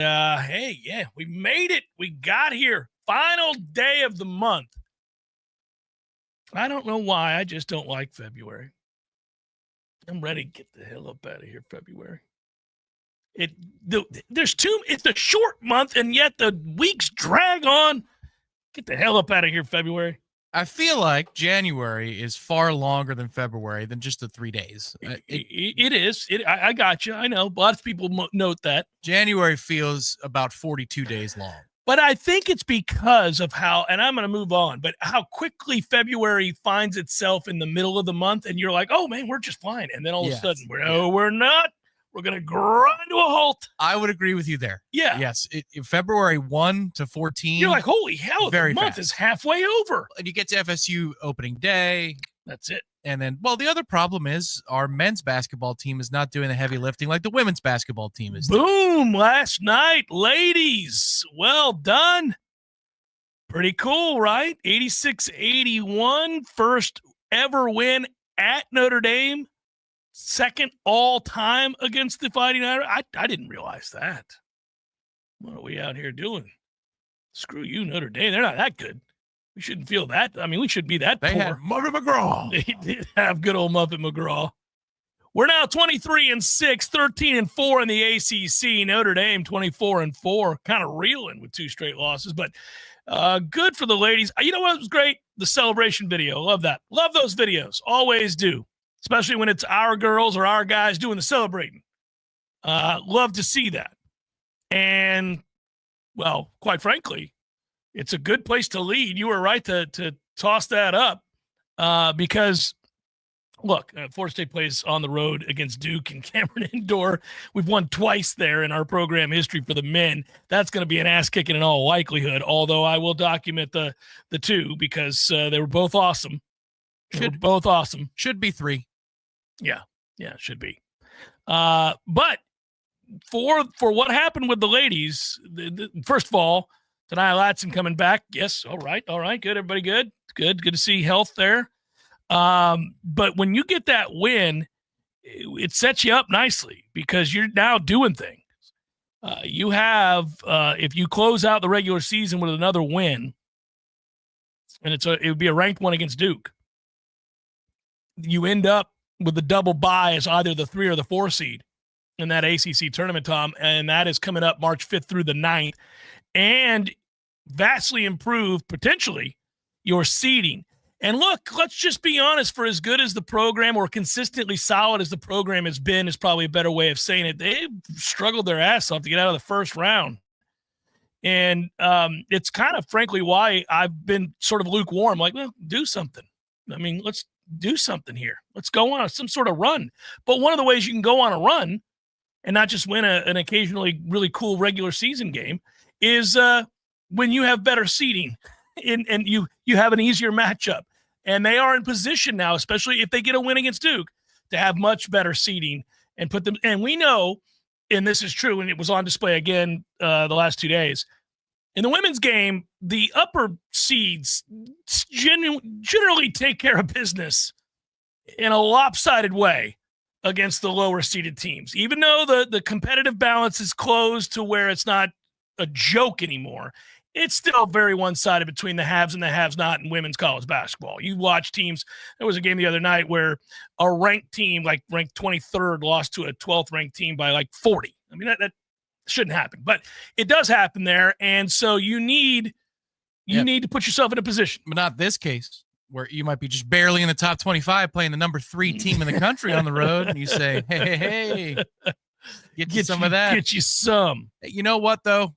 Hey, yeah, we made it. We got here. Final day of the month. I don't know why. I just don't like February. I'm ready to get the hell up out of here, February. It's a short month, and yet the weeks drag on. Get the hell up out of here, February. I feel like January is far longer than February than just the 3 days. It is. I got you. I know. Lots of people note that. January feels about 42 days long. But I think it's because of how, and I'm going to move on, but how quickly February finds itself in the middle of the month, and you're like, oh, man, we're just fine. And then all of a sudden, we're not. We're going to grind to a halt. I would agree with you there. Yeah. Yes. February 1 to 14. You're like, holy hell, the month is halfway over. And you get to FSU opening day. That's it. And then, well, the other problem is our men's basketball team is not doing the heavy lifting like the women's basketball team is doing. Boom, last night, ladies. Well done. Pretty cool, right? 86-81, first ever win at Notre Dame. Second all-time against the Fighting Irish. I didn't realize that. What are we out here doing? Screw you, Notre Dame. They're not that good. We shouldn't feel that. I mean, we shouldn't be that poor. They had Muffet McGraw. They did have good old Muffet McGraw. We're now 23-6, 13-4 in the ACC. Notre Dame 24-4, kind of reeling with 2 straight losses, but good for the ladies. You know what was great? The celebration video. Love that. Love those videos. Always do, especially when it's our girls or our guys doing the celebrating. Love to see that. And, well, quite frankly, it's a good place to lead. You were right to toss that up because, look, Florida State plays on the road against Duke and Cameron Indoor. We've won twice there in our program history for the men. That's going to be an ass-kicking in all likelihood, although I will document the two because they were both awesome. Both awesome. Should be 3. Yeah, should be. But for what happened with the ladies, first of all, Denia Latson coming back. Yes, all right, good. Everybody good? Good to see health there. But when you get that win, it sets you up nicely because you're now doing things. You have, if you close out the regular season with another win, and it would be a ranked one against Duke, you end up with the double bye as either the 3 or the 4 seed in that ACC tournament, Tom, and that is coming up March 5th through the 9th, and vastly improve, potentially, your seeding. And look, let's just be honest, for as good as the program or consistently solid as the program has been is probably a better way of saying it. They've struggled their ass off to get out of the first round. And it's kind of, frankly, why I've been sort of lukewarm. Like, well, do something. I mean, let's do something here. Let's go on some sort of run. But one of the ways you can go on a run and not just win an occasionally really cool regular season game is when you have better seeding and you have an easier matchup. And they are in position now, especially if they get a win against Duke, to have much better seeding and put them. And we know, and this is true, and it was on display again the last 2 days, in the women's game, the upper seeds generally take care of business in a lopsided way against the lower seeded teams. Even though the competitive balance is closed to where it's not a joke anymore, it's still very one-sided between the haves and the have-not in women's college basketball. You watch teams. There was a game the other night where a ranked team, like ranked 23rd, lost to a 12th ranked team by like 40. I mean, that shouldn't happen, but it does happen there. And so you need to put yourself in a position. But not this case, where you might be just barely in the top 25 playing the number 3 team in the country on the road, and you say, hey, get you some of that. Get you some. You know what, though?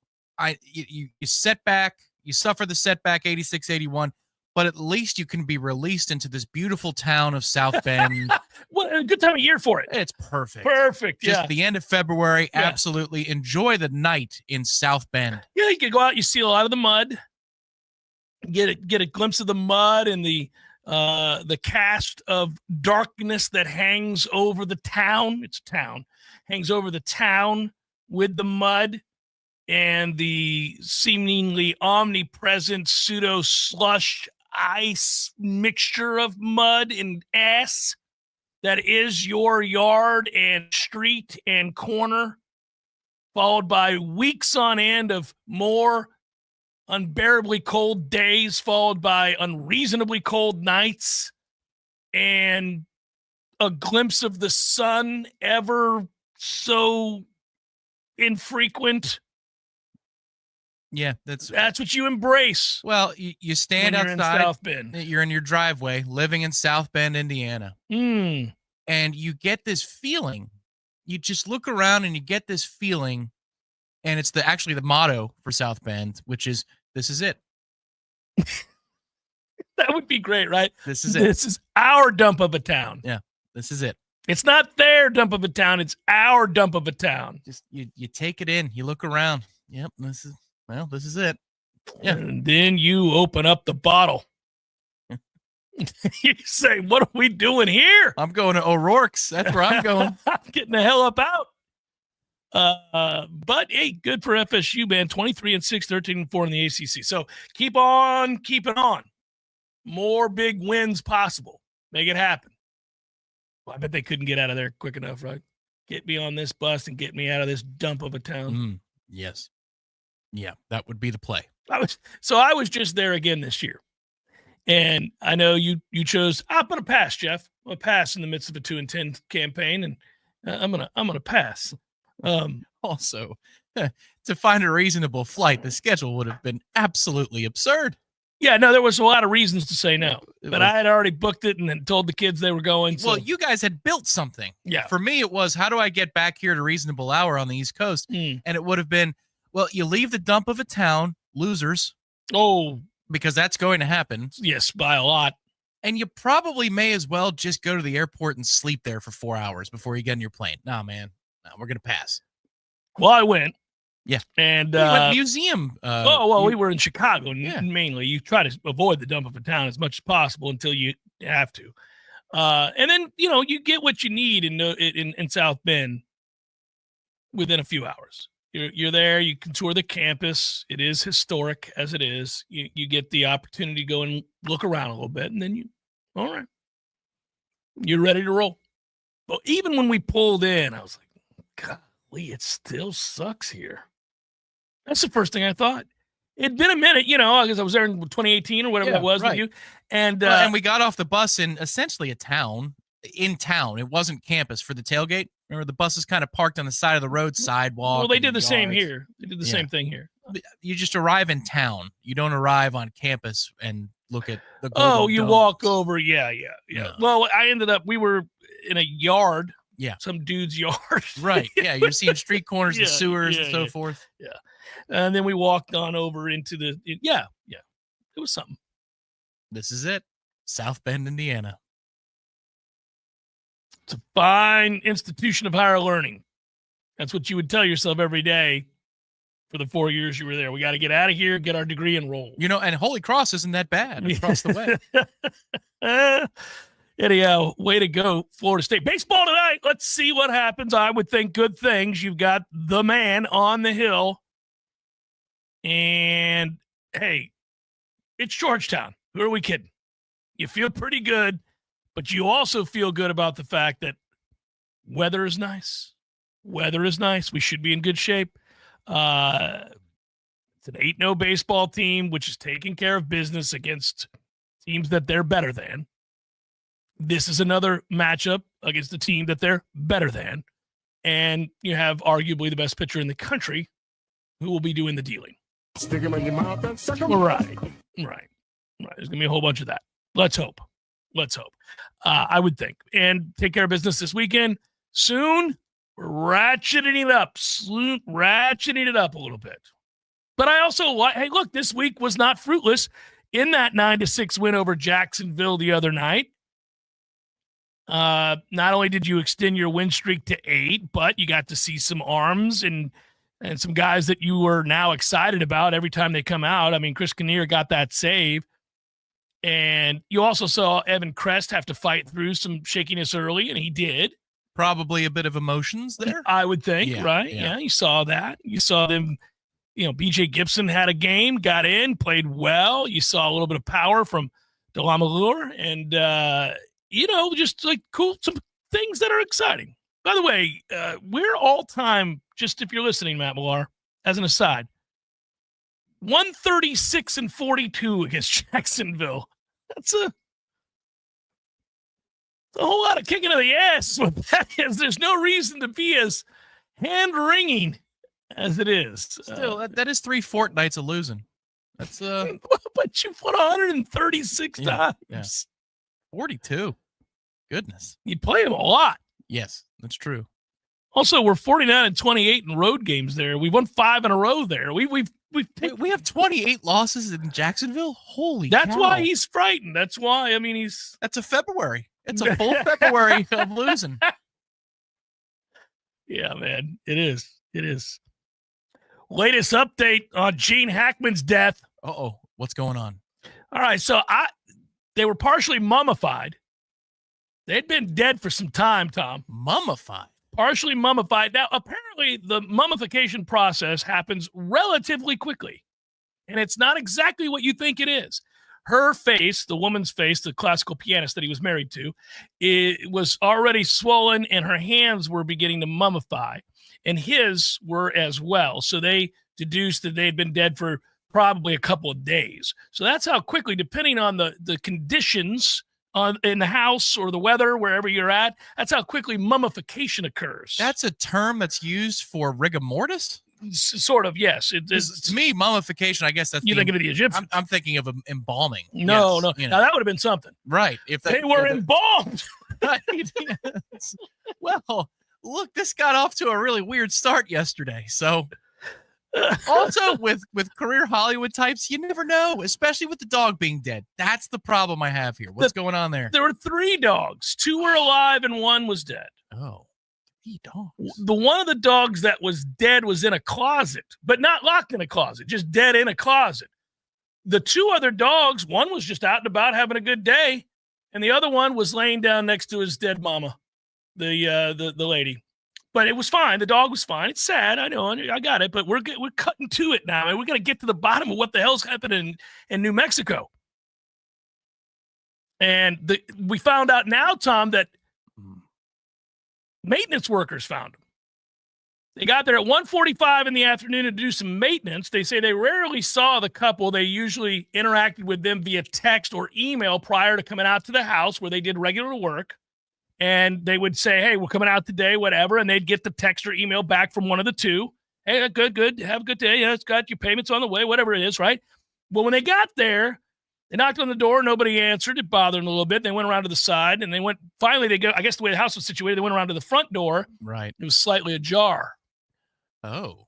You set back, you suffer the setback 86-81, but at least you can be released into this beautiful town of South Bend. What a good time of year for it. It's perfect. Just the end of February. Yeah. Absolutely enjoy the night in South Bend. Yeah, you can go out, you see a lot of the mud, get a glimpse of the mud and the cast of darkness that hangs over the town. It's a town. Hangs over the town with the mud and the seemingly omnipresent pseudo slush ice mixture of mud and ass that is your yard and street and corner. followed by weeks on end of more unbearably cold days, followed by unreasonably cold nights, and a glimpse of the sun ever so infrequent. Yeah, that's what you embrace. Well, you stand when you're outside. in South Bend. You're in your driveway, living in South Bend, Indiana, and you get this feeling. You just look around and you get this feeling, and it's actually the motto for South Bend, which is "This is it." That would be great, right? This is it. This is our dump of a town. Yeah, this is it. It's not their dump of a town. It's our dump of a town. Just you take it in. You look around. Yep, this is it. Yeah. And then you open up the bottle. You say, what are we doing here? I'm going to O'Rourke's. That's where I'm going. I'm getting the hell up out. But hey, good for FSU, man. 23-6, 13-4 in the ACC. So keep on keeping on. More big wins possible. Make it happen. Well, I bet they couldn't get out of there quick enough, right? Get me on this bus and get me out of this dump of a town. Yes. Yeah, that would be the play. I was just there again this year. And I know you chose, I'm going to pass, Jeff. I'm going to pass in the midst of a 2-10 campaign, and I'm going to pass. Also, to find a reasonable flight, the schedule would have been absolutely absurd. Yeah, no, there was a lot of reasons to say no, but I had already booked it and then told the kids they were going. So. Well, you guys had built something. Yeah. For me, it was, how do I get back here at a reasonable hour on the East Coast? And it would have been, well, you leave the dump of a town, losers. Oh, because that's going to happen. Yes, by a lot. And you probably may as well just go to the airport and sleep there for 4 hours before you get in your plane. Nah, man. No, we're going to pass. Well, I went. Yeah. And we went museum. We were in Chicago mainly. You try to avoid the dump of a town as much as possible until you have to. And then, you get what you need in South Bend within a few hours. You're there. You can tour the campus. It is historic as it is. You get the opportunity to go and look around a little bit, and then all right, you're ready to roll. But even when we pulled in, I was like, golly, it still sucks here. That's the first thing I thought. It'd been a minute, because I was there in 2018 or whatever it was with you. And and we got off the bus in essentially a town. In town. It wasn't campus for the tailgate. Remember, the bus is kind of parked on the side of the road, sidewalk. Well, they did the same here. They did the same thing here. You just arrive in town. You don't arrive on campus and look at the you walk over. Yeah. Well, we were in a yard. Yeah. Some dude's yard. Right. Yeah. You're seeing street corners and sewers and so forth. Yeah. And then we walked on over into it was something. This is it. South Bend, Indiana. It's a fine institution of higher learning. That's what you would tell yourself every day for the 4 years you were there. We got to get out of here, get our degree, and roll. And Holy Cross isn't that bad across the way. Anyhow, way to go, Florida State. Baseball tonight. Let's see what happens. I would think good things. You've got the man on the hill. And, hey, it's Georgetown. Who are we kidding? You feel pretty good. But you also feel good about the fact that weather is nice. Weather is nice. We should be in good shape. It's an 8-0 baseball team, which is taking care of business against teams that they're better than. This is another matchup against a team that they're better than. And you have arguably the best pitcher in the country who will be doing the dealing. Stick him in your mouth and suck him. Right. There's going to be a whole bunch of that. Let's hope. I would think. And take care of business this weekend. Soon, we're ratcheting it up a little bit. But I also, hey, look, this week was not fruitless in that 9-6 win over Jacksonville the other night. Not only did you extend your win streak to 8, but you got to see some arms and some guys that you were now excited about every time they come out. I mean, Chris Kinnear got that save. And you also saw Evan Crest have to fight through some shakiness early, and he did. Probably a bit of emotions there. I would think, right? Yeah, you saw that. You saw them, BJ Gibson had a game, got in, played well. You saw a little bit of power from Delamalure and, just like cool, some things that are exciting. By the way, we're all-time, just if you're listening, Matt Millar, as an aside, 136-42 against Jacksonville. That's a whole lot of kicking of the ass is what that is. There's no reason to be as hand-wringing as it is. Still, that is 3 fortnights of losing. That's but you put 136 times. Yeah. 42. Goodness. You play them a lot. Yes, that's true. Also, we're 49-28 in road games there. We won 5 in a row there. We have 28 losses in Jacksonville. Holy That's cow. why he's frightened. That's why. I mean, that's a February. It's a full February of losing. Yeah, man. It is. It is. Latest update on Gene Hackman's death. Uh-oh. What's going on? All right. So they were partially mummified. They'd been dead for some time, Tom. Mummified? Partially mummified. Now, apparently, the mummification process happens relatively quickly, and it's not exactly what you think it is. Her face, the woman's face, the classical pianist that he was married to, it was already swollen, and her hands were beginning to mummify, and his were as well. So they deduced that they had been dead for probably a couple of days. So that's how quickly, depending on the conditions in the house or the weather, wherever you're at, that's how quickly mummification occurs. That's a term that's used for rigor mortis? Sort of, yes. To me, mummification, I guess that's you thinking of the Egyptians. I'm thinking of embalming. No, yes, no. You know. Now, that would have been something. Right. If they were embalmed. Right. Yes. Well, look, this got off to a really weird start yesterday. So also with career Hollywood types, you never know, especially with the dog being dead. That's the problem I have here. What's going on there? There were 3 dogs. 2 were alive and 1 was dead. Oh, 3 dogs. The one of the dogs that was dead was in a closet, but not locked in a closet, just dead in a closet. The 2 other dogs, one was just out and about having a good day, and the other one was laying down next to his dead mama, the lady. But it was fine. The dog was fine. It's sad. I know. I got it. But we're cutting to it now, and we're going to get to the bottom of what the hell's happening in New Mexico. And we found out now, Tom, that maintenance workers found them. They got there at 1:45 in the afternoon to do some maintenance. They say they rarely saw the couple. They usually interacted with them via text or email prior to coming out to the house where they did regular work. And they would say, hey, we're coming out today, whatever. And they'd get the text or email back from one of the 2. Hey, good. Have a good day. Yeah, it's got your payments on the way, whatever it is, right? Well, when they got there, they knocked on the door. Nobody answered. It bothered them a little bit. They went around to the side, and I guess the way the house was situated, they went around to the front door. Right. It was slightly ajar. Oh.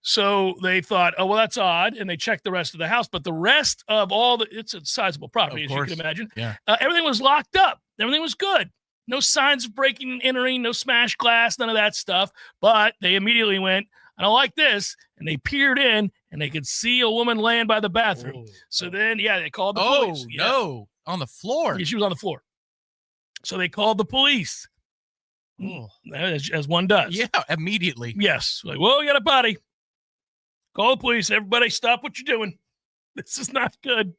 So they thought, oh, well, that's odd. And they checked the rest of the house. But the rest of it's a sizable property, as you can imagine. Yeah. Everything was locked up. Everything was good. No signs of breaking and entering, no smashed glass, none of that stuff. But they immediately went, I don't like this. And they peered in, and they could see a woman laying by the bathroom. So then, they called the police. Oh, no. On the floor. Yeah, she was on the floor. So they called the police. As one does. Yeah, immediately. Yes. Like, well, we got a body. Call the police. Everybody stop what you're doing. This is not good.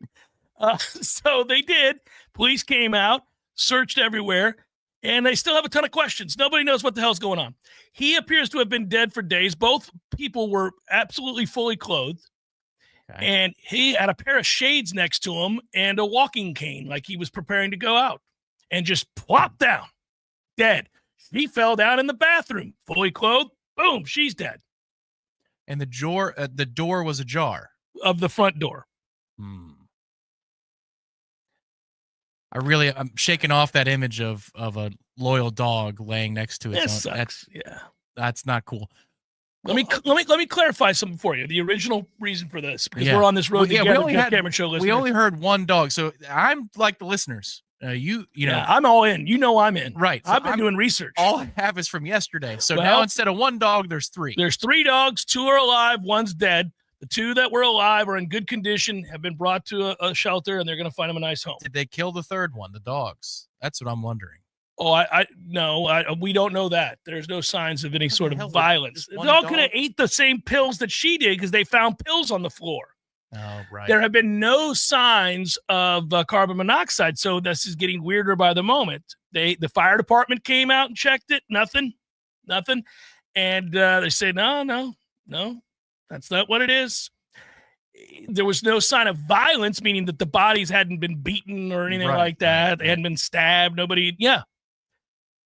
So they did. Police came out, searched everywhere. And they still have a ton of questions. Nobody knows what the hell's going on. He appears to have been dead for days. Both people were absolutely fully clothed. Okay. And he had a pair of shades next to him and a walking cane, like he was preparing to go out. And just plopped down, dead. She fell down in the bathroom, fully clothed. Boom, she's dead. And the door was ajar. Of the front door. I'm shaking off that image of a loyal dog laying next to its own. Sucks. That's not cool. Let me clarify something for you. The original reason for this, because we're on this road together. Cameron Show listeners. We only heard one dog, so I'm like the listeners. You know, I'm all in. You know, I'm in. Right. So I've been doing research. All I have is from yesterday. So now instead of 1 dog, there's 3. There's 3 dogs. 2 are alive. 1's dead. The 2 that were alive are in good condition, have been brought to a shelter, and they're going to find them a nice home. Did they kill the 3rd one, the dogs? That's what I'm wondering. Oh, we don't know that. There's no signs of any sort of violence. The dog could have ate the same pills that she did because they found pills on the floor. Oh, right. There have been no signs of carbon monoxide, so this is getting weirder by the moment. The fire department came out and checked it. Nothing. nothing. And they say, no, that's not what it is. There was no sign of violence, meaning that the bodies hadn't been beaten or anything like that. They hadn't been stabbed. Nobody. Yeah.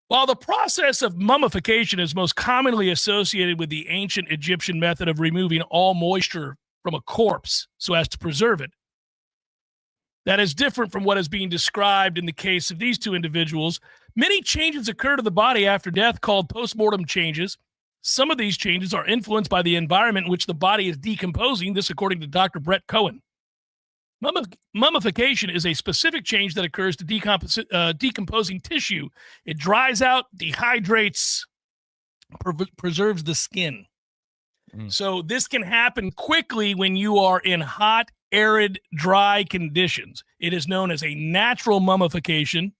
While the process of mummification is most commonly associated with the ancient Egyptian method of removing all moisture from a corpse so as to preserve it, that is different from what is being described in the case of these two individuals. Many changes occur to the body after death called postmortem changes. Some of these changes are influenced by the environment in which the body is decomposing. This, according to Dr. Brett Cohen. Mummification is a specific change that occurs to decomposing tissue. It dries out, dehydrates, preserves the skin. So this can happen quickly when you are in hot, arid, dry conditions. It is known as a natural mummification,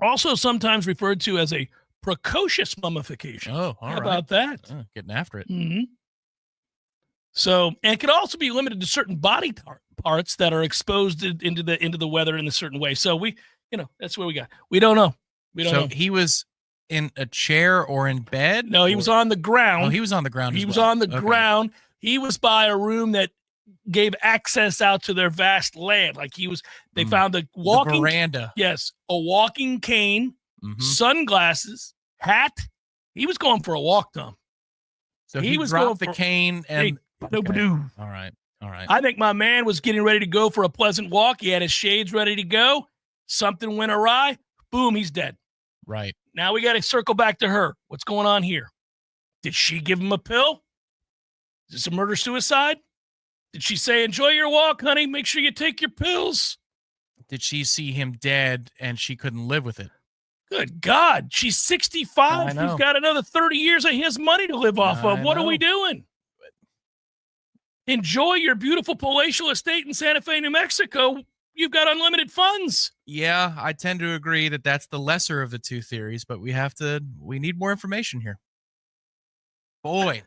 also sometimes referred to as a precocious mummification. Oh, all How right. about that? Getting after it. Mm-hmm. So, and it can also be limited to certain body parts that are exposed into the weather in a certain way. So that's where we got. We don't know. So he was in a chair or in bed? No, he was on the ground. Oh, he was on the ground. He was on the ground. He was by a room that gave access out to their vast land. Like they found a walking veranda. Yes, a walking cane, sunglasses, hat. He was going for a walk, Tom. So he was dropped the cane and. Okay. All right. I think my man was getting ready to go for a pleasant walk. He had his shades ready to go. Something went awry. Boom, he's dead. Right. Now we got to circle back to her. What's going on here? Did she give him a pill? Is this a murder-suicide? Did she say, enjoy your walk, honey? Make sure you take your pills? Did she see him dead and she couldn't live with it? Good God. She's 65. He's got another 30 years of his money to live off of. What are we doing? Enjoy your beautiful palatial estate in Santa Fe, New Mexico. You've got unlimited funds. Yeah, I tend to agree that that's the lesser of the two theories, but we need more information here. Boy.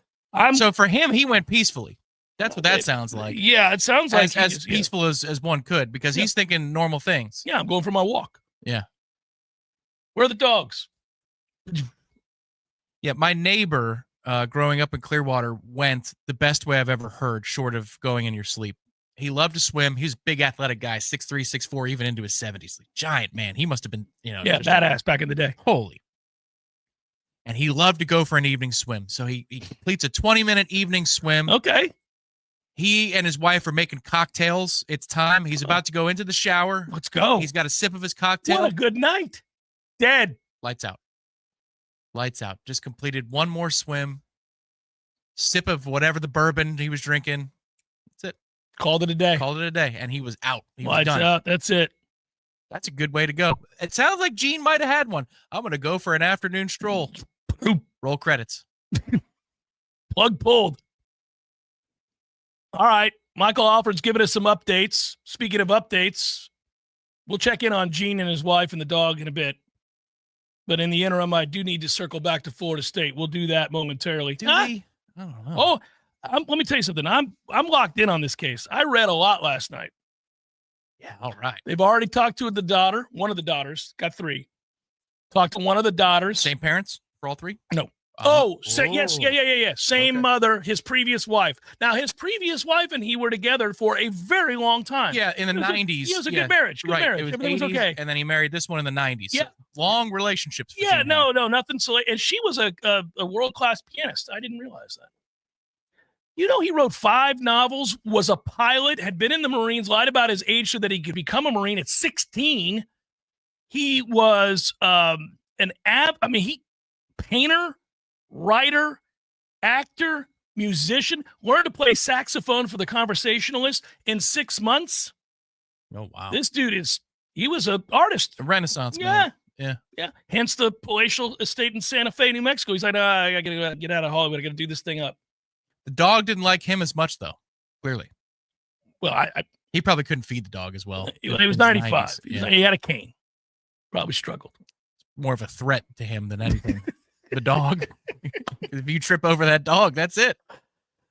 So for him, he went peacefully. That's what that sounds like. Yeah, it sounds like as peaceful as one could, because he's thinking normal things. Yeah, I'm going for my walk. Yeah. Where are the dogs? Yeah, my neighbor growing up in Clearwater went the best way I've ever heard, short of going in your sleep. He loved to swim. He was a big athletic guy, 6'3", 6'4", even into his 70s. Like, giant man. He must have been, badass back in the day. Holy. And he loved to go for an evening swim. So he completes a 20-minute evening swim. Okay. He and his wife are making cocktails. It's time. He's about to go into the shower. Let's go. He's got a sip of his cocktail. What a good night. Dead. Lights out. Lights out. Just completed one more swim. Sip of whatever the bourbon he was drinking. That's it. Called it a day. And he was out. He was Lights done. out. That's it. That's a good way to go. It sounds like Gene might have had one. I'm going to go for an afternoon stroll. Roll credits. Plug pulled. All right. Michael Alfred's giving us some updates. Speaking of updates, we'll check in on Gene and his wife and the dog in a bit. But in the interim, I do need to circle back to Florida State. We'll do that momentarily. Do we? I don't know. Let me tell you something. I'm locked in on this case. I read a lot last night. Yeah, all right. They've already talked to the daughter. One of the daughters. Got 3. Talked to one of the daughters. Same parents for all 3? No. Yes. Yeah. Same mother, his previous wife. Now, his previous wife and he were together for a very long time. Yeah, in the 90s. It was a good marriage. Good marriage. Everything was okay. And then he married this one in the 90s. Yeah. So long relationships. Yeah, no, nothing. And she was a world-class pianist. I didn't realize that. He wrote 5 novels, was a pilot, had been in the Marines, lied about his age so that he could become a Marine at 16. He was painter, writer, actor, musician, learned to play saxophone for the Conversationalist in 6 months. Oh, wow. This dude he was an artist. A Renaissance man. Yeah. Hence the palatial estate in Santa Fe, New Mexico. He's like, I got to get out of Hollywood. I got to do this thing up. The dog didn't like him as much, though, clearly. Well, he probably couldn't feed the dog as well. He was 95. He had a cane. Probably struggled. More of a threat to him than anything. The dog. If you trip over that dog, that's it.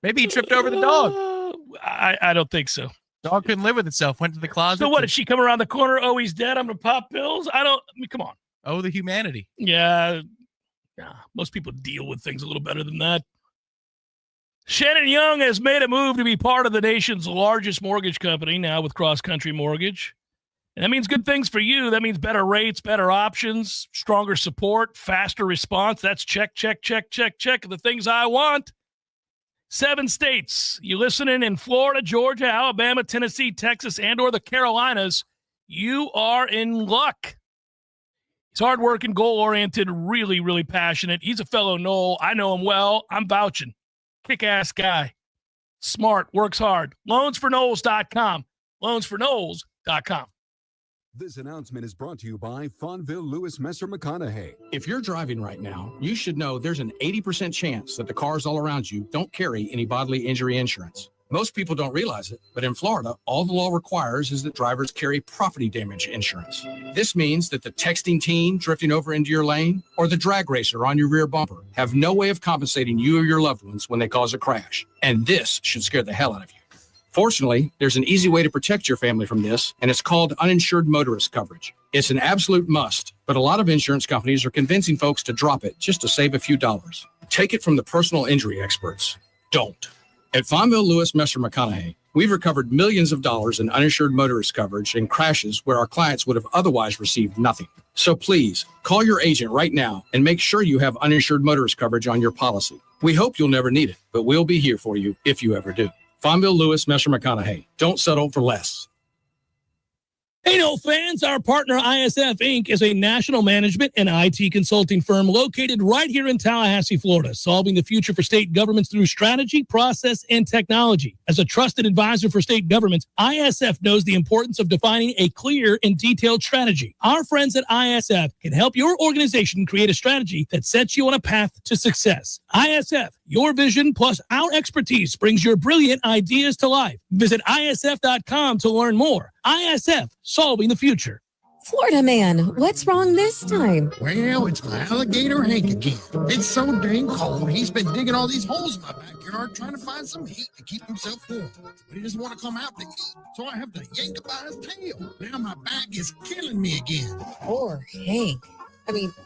Maybe he tripped over the dog. I don't think so. Dog couldn't live with itself. Went to the closet. So what? Did she come around the corner? Oh, he's dead. I'm going to pop pills. Come on. Oh, the humanity. Yeah. Nah, most people deal with things a little better than that. Shannon Young has made a move to be part of the nation's largest mortgage company now with Cross Country Mortgage. And that means good things for you. That means better rates, better options, stronger support, faster response. That's check, check, check, check, check. The things I want. 7 states. You listening in Florida, Georgia, Alabama, Tennessee, Texas, and or the Carolinas, you are in luck. He's hardworking, goal-oriented, really, really passionate. He's a fellow Nole. I know him well. I'm vouching. Kick-ass guy. Smart, works hard. Loansfornoles.com. Loansfornoles.com. This announcement is brought to you by Fonville Lewis Messer McConaughey. If you're driving right now, you should know there's an 80% chance that the cars all around you don't carry any bodily injury insurance. Most people don't realize it, but in Florida, all the law requires is that drivers carry property damage insurance. This means that the texting teen drifting over into your lane or the drag racer on your rear bumper have no way of compensating you or your loved ones when they cause a crash. And this should scare the hell out of you. Fortunately, there's an easy way to protect your family from this, and it's called uninsured motorist coverage. It's an absolute must, but a lot of insurance companies are convincing folks to drop it just to save a few dollars. Take it from the personal injury experts. Don't. At Fonville Lewis Messer McConaughey, we've recovered millions of dollars in uninsured motorist coverage in crashes where our clients would have otherwise received nothing. So please, call your agent right now and make sure you have uninsured motorist coverage on your policy. We hope you'll never need it, but we'll be here for you if you ever do. Fonville Lewis Messer McConaughey. Don't settle for less. Hey, no fans, our partner ISF Inc. is a national management and IT consulting firm located right here in Tallahassee, Florida, solving the future for state governments through strategy, process, and technology. As a trusted advisor for state governments, ISF knows the importance of defining a clear and detailed strategy. Our friends at ISF can help your organization create a strategy that sets you on a path to success. ISF, your vision plus our expertise brings your brilliant ideas to life. Visit ISF.com to learn more. ISF, solving the future. Florida man, what's wrong this time? Well, it's my alligator Hank again. It's so dang cold, he's been digging all these holes in my backyard trying to find some heat to keep himself warm. But he doesn't want to come out to eat, so I have to yank him by his tail. Now my back is killing me again. Poor Hank.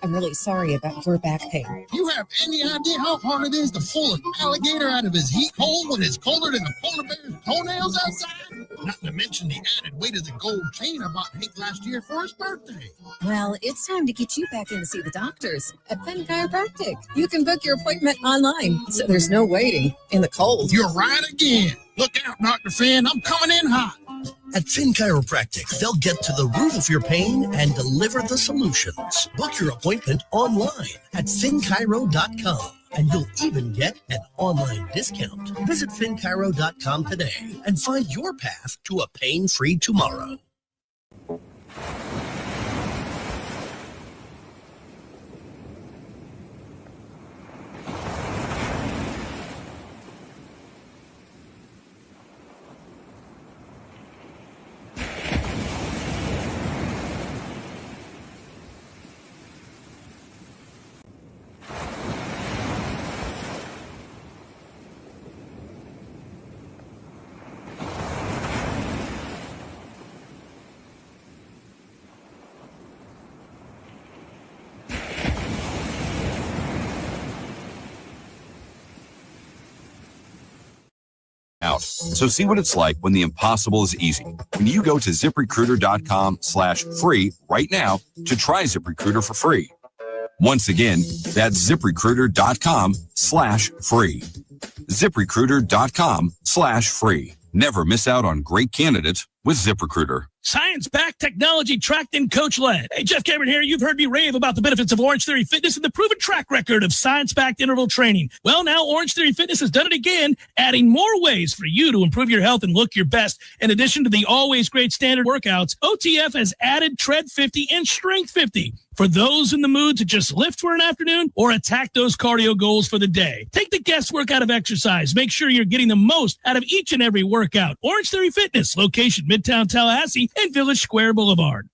I'm really sorry about your back pain. You have any idea how hard it is to pull an alligator out of his heat hole when it's colder than the polar bear's toenails outside? Not to mention the added weight of the gold chain I bought Hank last year for his birthday. Well, it's time to get you back in to see the doctors at Fenn Chiropractic. You can book your appointment online, so there's no waiting in the cold. You're right again. Look out, Dr. Finn. I'm coming in hot. At Finn Chiropractic, they'll get to the root of your pain and deliver the solutions. Book your appointment online at finnchiro.com, and you'll even get an online discount. Visit finnchiro.com today and find your path to a pain-free tomorrow. So see what it's like when the impossible is easy. When you go to ZipRecruiter.com/free right now to try ZipRecruiter for free. Once again, that's ZipRecruiter.com/free. ZipRecruiter.com/free. Never miss out on great candidates with ZipRecruiter. Science-backed, technology-tracked, and coach-led. Hey, Jeff Cameron here. You've heard me rave about the benefits of Orange Theory Fitness and the proven track record of science-backed interval training. Well, now Orange Theory Fitness has done it again, adding more ways for you to improve your health and look your best. In addition to the always great standard workouts, OTF has added Tread 50 and Strength 50 for those in the mood to just lift for an afternoon or attack those cardio goals for the day. Take the guesswork out of exercise. Make sure you're getting the most out of each and every workout. Orange Theory Fitness, location Midtown Tallahassee and Village Square Boulevard.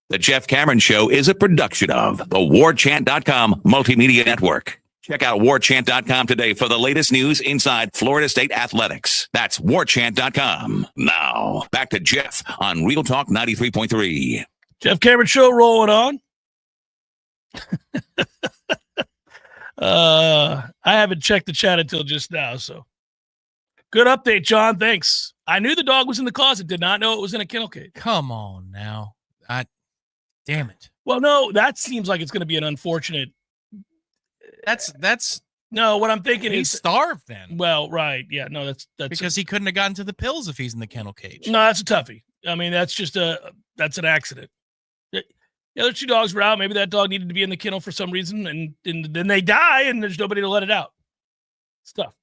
The Jeff Cameron Show is a production of the Warchant.com Multimedia Network. Check out Warchant.com today for the latest news inside Florida State athletics. That's Warchant.com. Now, back to Jeff on Real Talk 93.3. Jeff Cameron Show rolling on. I haven't checked the chat until just now, so good update, John. Thanks. I knew the dog was in the closet, did not know it was in a kennel cage. Come on now. Damn it. Well, no, that seems like it's going to be an unfortunate. That's no, what I'm thinking he's is starved then. Well, right. Yeah, no, that's because he couldn't have gotten to the pills if he's in the kennel cage. No, that's a toughie. I mean, that's an accident. The other two dogs were out. Maybe that dog needed to be in the kennel for some reason, and then they die, and there's nobody to let it out. It's tough.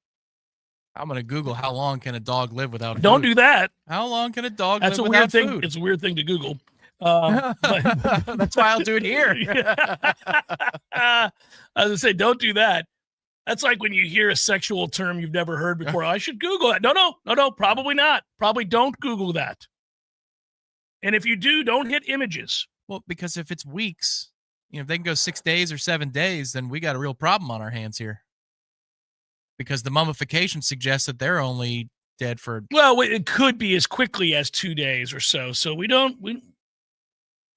I'm gonna Google how long can a dog live without food. Don't do that. How long can a dog That's live a without weird thing. food? It's a weird thing to Google. That's why I'll do it here. I was gonna say, don't do that. That's like when you hear a sexual term you've never heard before. I should Google that. No, probably not. Probably don't Google that. And if you do, don't hit images. Well, because if it's weeks, if they can go 6 days or 7 days, then we got a real problem on our hands here. Because the mummification suggests that they're only dead for. Well, it could be as quickly as 2 days or so. So we'll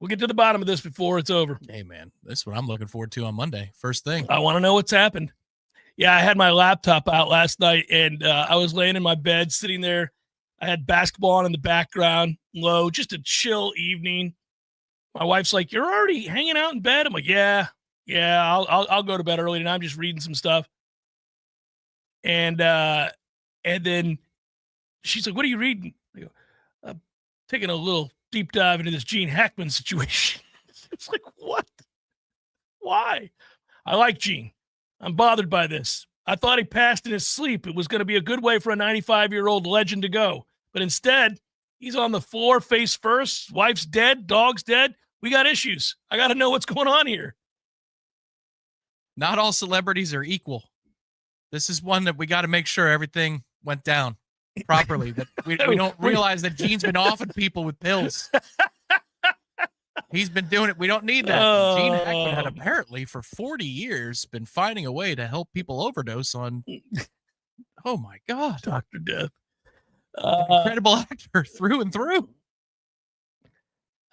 get to the bottom of this before it's over. Hey man, this is what I'm looking forward to on Monday. First thing. I want to know what's happened. Yeah, I had my laptop out last night, and I was laying in my bed, sitting there. I had basketball on in the background, low, just a chill evening. My wife's like, "You're already hanging out in bed?" I'm like, "Yeah, I'll go to bed early, and I'm just reading some stuff." And then she's like, "What are you reading?" I go, "I'm taking a little deep dive into this Gene Hackman situation." It's like, what? Why? I like Gene. I'm bothered by this. I thought he passed in his sleep. It was going to be a good way for a 95-year-old legend to go. But instead, he's on the floor face first. Wife's dead. Dog's dead. We got issues. I got to know what's going on here. Not all celebrities are equal. This is one that we got to make sure everything went down properly. That we don't realize that Gene's been offing people with pills. He's been doing it. We don't need that. Gene Hackman had apparently for 40 years been finding a way to help people overdose on. Oh my God. Dr. Death. Incredible actor through and through.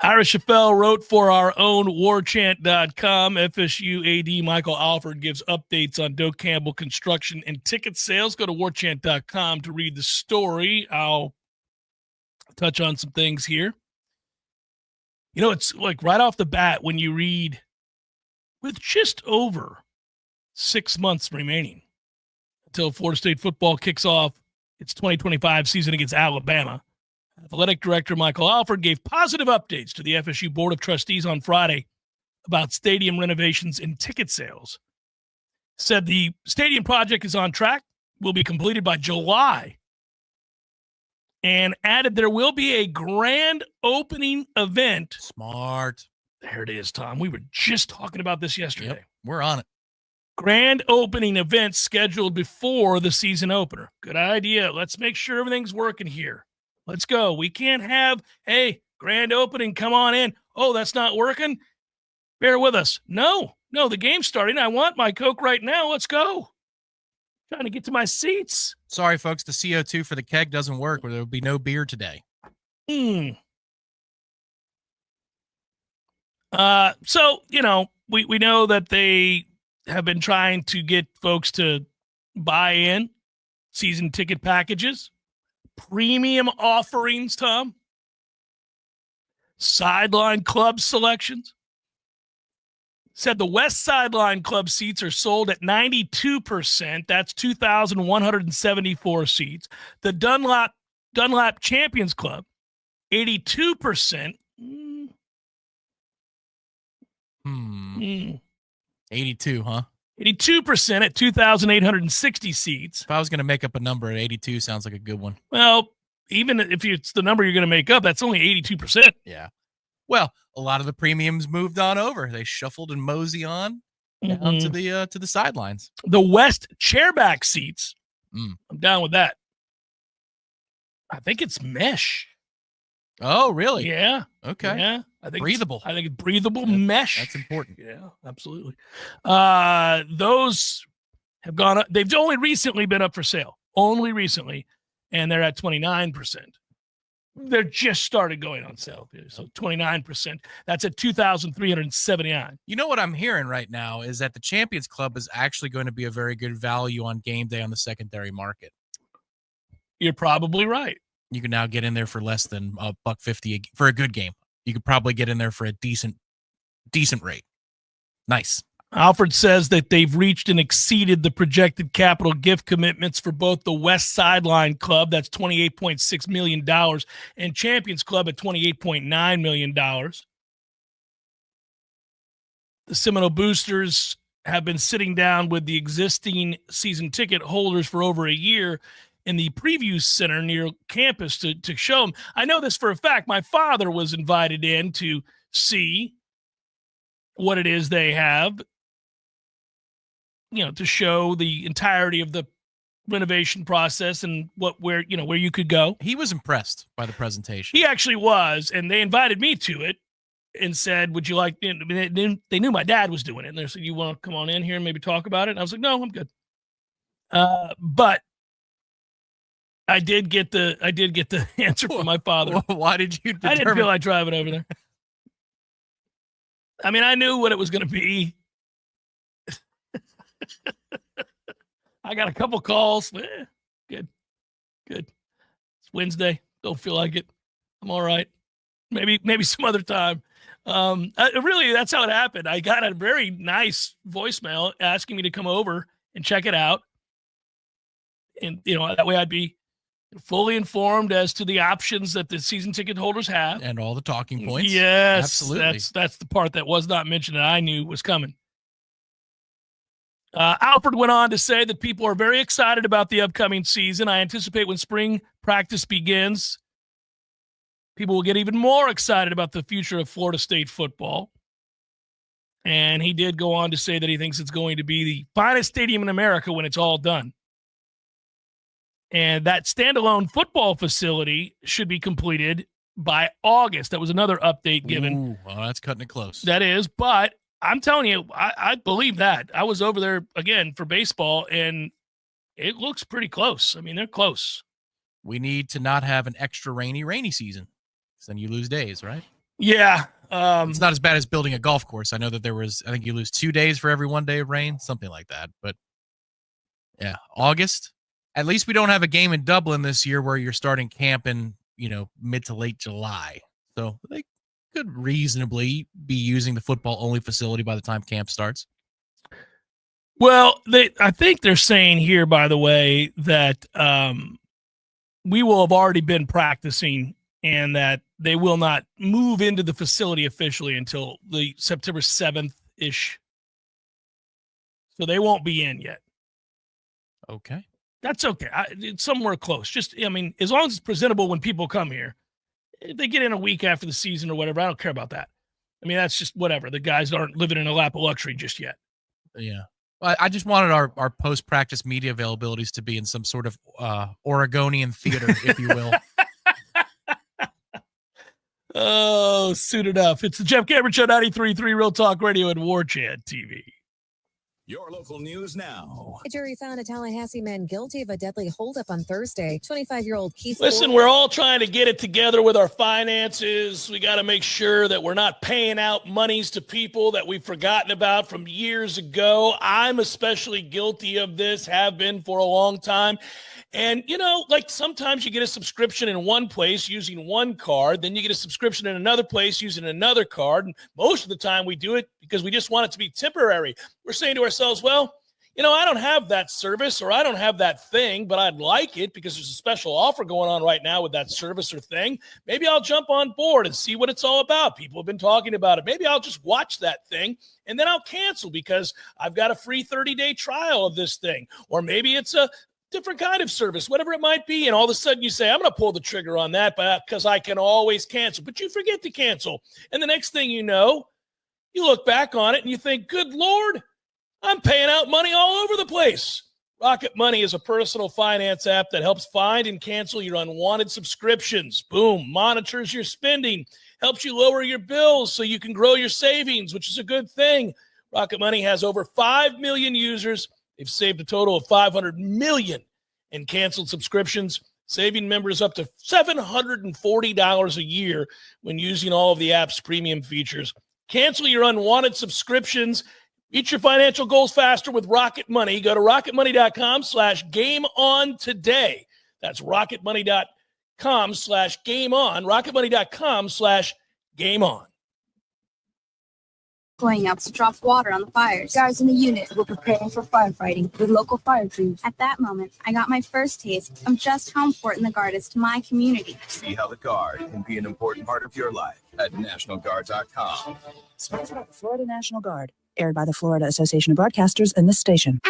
Ira Chappelle wrote for our own Warchant.com. FSU AD Michael Alford gives updates on Doak Campbell construction and ticket sales. Go to Warchant.com to read the story. I'll touch on some things here. It's like right off the bat when you read with just over 6 months remaining until Florida State football kicks off its 2025 season against Alabama. Athletic Director Michael Alford gave positive updates to the FSU Board of Trustees on Friday about stadium renovations and ticket sales. Said the stadium project is on track, will be completed by July, and added there will be a grand opening event. Smart. There it is, Tom. We were just talking about this yesterday. Yep, we're on it. Grand opening event scheduled before the season opener. Good idea. Let's make sure everything's working here. Let's go. We can't have, hey, grand opening, come on in. Oh, that's not working? Bear with us. No, the game's starting. I want my Coke right now. Let's go. Trying to get to my seats. Sorry, folks. The CO2 for the keg doesn't work, or there will be no beer today. So, we know that they have been trying to get folks to buy in season ticket packages, premium offerings, Tom, sideline club selections. Said the West Sideline Club seats are sold at 92%. That's 2,174 seats. The Dunlap Champions Club, 82%. 82, huh? 82% at 2,860 seats. If I was going to make up a number at 82, sounds like a good one. Well, even if it's the number you're going to make up, that's only 82%. Yeah. Well, a lot of the premiums moved on over. They shuffled and mosey on down to the sidelines. The West chairback seats, I'm down with that. I think it's mesh. Oh, really? Yeah. Okay. Yeah. I think breathable. I think it's breathable mesh. That's important. Yeah, absolutely. Those have gone up. They've only recently been up for sale. Only recently. And they're at 29%. They're just started going on sale. So 29%. That's at $2,379. You know what I'm hearing right now is that the Champions Club is actually going to be a very good value on game day on the secondary market. You're probably right. You can now get in there for less than $1.50 for a good game. You could probably get in there for a decent rate. Nice. Alfred says that they've reached and exceeded the projected capital gift commitments for both the West Sideline Club, that's $28.6 million, and Champions Club at $28.9 million. The Seminole Boosters have been sitting down with the existing season ticket holders for over a year in the preview center near campus to show them. I know this for a fact. My father was invited in to see what it is they have, to show the entirety of the renovation process and where you could go. He was impressed by the presentation. He actually was, and they invited me to it and said, would you like, they knew my dad was doing it, and they said, you want to come on in here and maybe talk about it? And I was like, no, I'm good. But I did get the answer from my father. Why did you determine? I didn't feel like driving over there. I mean, I knew what it was going to be. I got a couple calls. Good. It's Wednesday. Don't feel like it. I'm all right. Maybe some other time. Really, that's how it happened. I got a very nice voicemail asking me to come over and check it out. And, that way I'd be fully informed as to the options that the season ticket holders have. And all the talking points. Yes. Absolutely. That's the part that was not mentioned that I knew was coming. Alfred went on to say that people are very excited about the upcoming season. I anticipate when spring practice begins, people will get even more excited about the future of Florida State football. And he did go on to say that he thinks it's going to be the finest stadium in America when it's all done. And that standalone football facility should be completed by August. That was another update given. Ooh, well, that's cutting it close. That is, but I'm telling you, I believe that. I was over there, again, for baseball, and it looks pretty close. I mean, they're close. We need to not have an extra rainy season, because then you lose days, right? Yeah. It's not as bad as building a golf course. I know that I think you lose 2 days for every 1 day of rain, something like that. But, yeah, August. At least we don't have a game in Dublin this year where you're starting camp in, mid to late July. So they could reasonably be using the football-only facility by the time camp starts. Well, I think they're saying here, by the way, that we will have already been practicing and that they will not move into the facility officially until the September 7th-ish. So they won't be in yet. Okay. That's okay. It's somewhere close. As long as it's presentable when people come here. If they get in a week after the season or whatever, I don't care about that. I mean, that's just whatever. The guys aren't living in a lap of luxury just yet. Yeah. I just wanted our post-practice media availabilities to be in some sort of Oregonian theater, if you will. Oh, soon enough. It's the Jeff Cameron Show, 93.3 Real Talk Radio and Warchant TV. Your local news now. A jury found a Tallahassee man guilty of a deadly holdup on Thursday. 25-year-old Keith. Listen, we're all trying to get it together with our finances. We got to make sure that we're not paying out monies to people that we've forgotten about from years ago. I'm especially guilty of this, have been for a long time. And, sometimes you get a subscription in one place using one card, then you get a subscription in another place using another card. And most of the time we do it because we just want it to be temporary. We're saying to ourselves, well, I don't have that service or I don't have that thing, but I'd like it because there's a special offer going on right now with that service or thing. Maybe I'll jump on board and see what it's all about. People have been talking about it. Maybe I'll just watch that thing and then I'll cancel because I've got a free 30-day trial of this thing. Or maybe it's a different kind of service, whatever it might be. And all of a sudden you say, I'm going to pull the trigger on that because I can always cancel. But you forget to cancel. And the next thing you know, you look back on it and you think, good Lord, I'm paying out money all over the place. Rocket Money is a personal finance app that helps find and cancel your unwanted subscriptions. Boom, monitors your spending, helps you lower your bills so you can grow your savings, which is a good thing. Rocket Money has over 5 million users. They've saved a total of $500 million in canceled subscriptions. saving members up to $740 a year when using all of the app's premium features. Cancel your unwanted subscriptions. Reach your financial goals faster with Rocket Money. Go to rocketmoney.com/gameon today. That's rocketmoney.com/gameon. rocketmoney.com/gameon. Going out to drop water on the fires. Guys in the unit were preparing for firefighting with local fire crews. At that moment, I got my first taste of just how important the Guard is to my community. See how the Guard can be an important part of your life at nationalguard.com. Sponsored by the Florida National Guard. Aired by the Florida Association of Broadcasters and this station.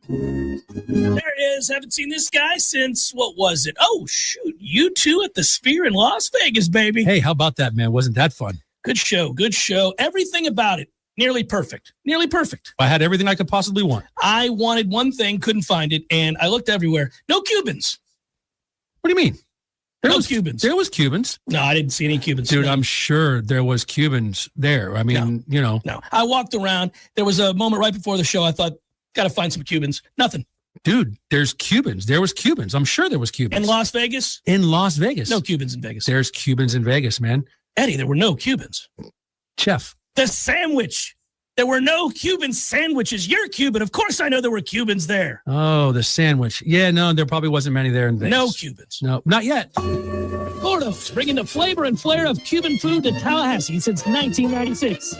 There it is. Haven't seen this guy since, what was it? Oh, shoot. U2 at the Sphere in Las Vegas, baby. Hey, how about that, man? Wasn't that fun? Good show. Good show. Everything about it. Nearly perfect. Nearly perfect. I had everything I could possibly want. I wanted one thing, couldn't find it, and I looked everywhere. No Cubans. What do you mean? No Cubans. There was Cubans. No, I didn't see any Cubans. Dude, I'm sure there was Cubans there. I mean, No. I walked around. There was a moment right before the show. I thought, got to find some Cubans. Nothing. Dude, there's Cubans. There was Cubans. I'm sure there was Cubans. In Las Vegas? In Las Vegas. No Cubans in Vegas. There's Cubans in Vegas, man. Eddie, there were no Cubans. Chef. The sandwich. There were no Cuban sandwiches. You're Cuban. Of course I know there were Cubans there. Oh, the sandwich. Yeah, no, there probably wasn't many there in Vegas. No Cubans. No, not yet. Florida, bringing the flavor and flair of Cuban food to Tallahassee since 1996.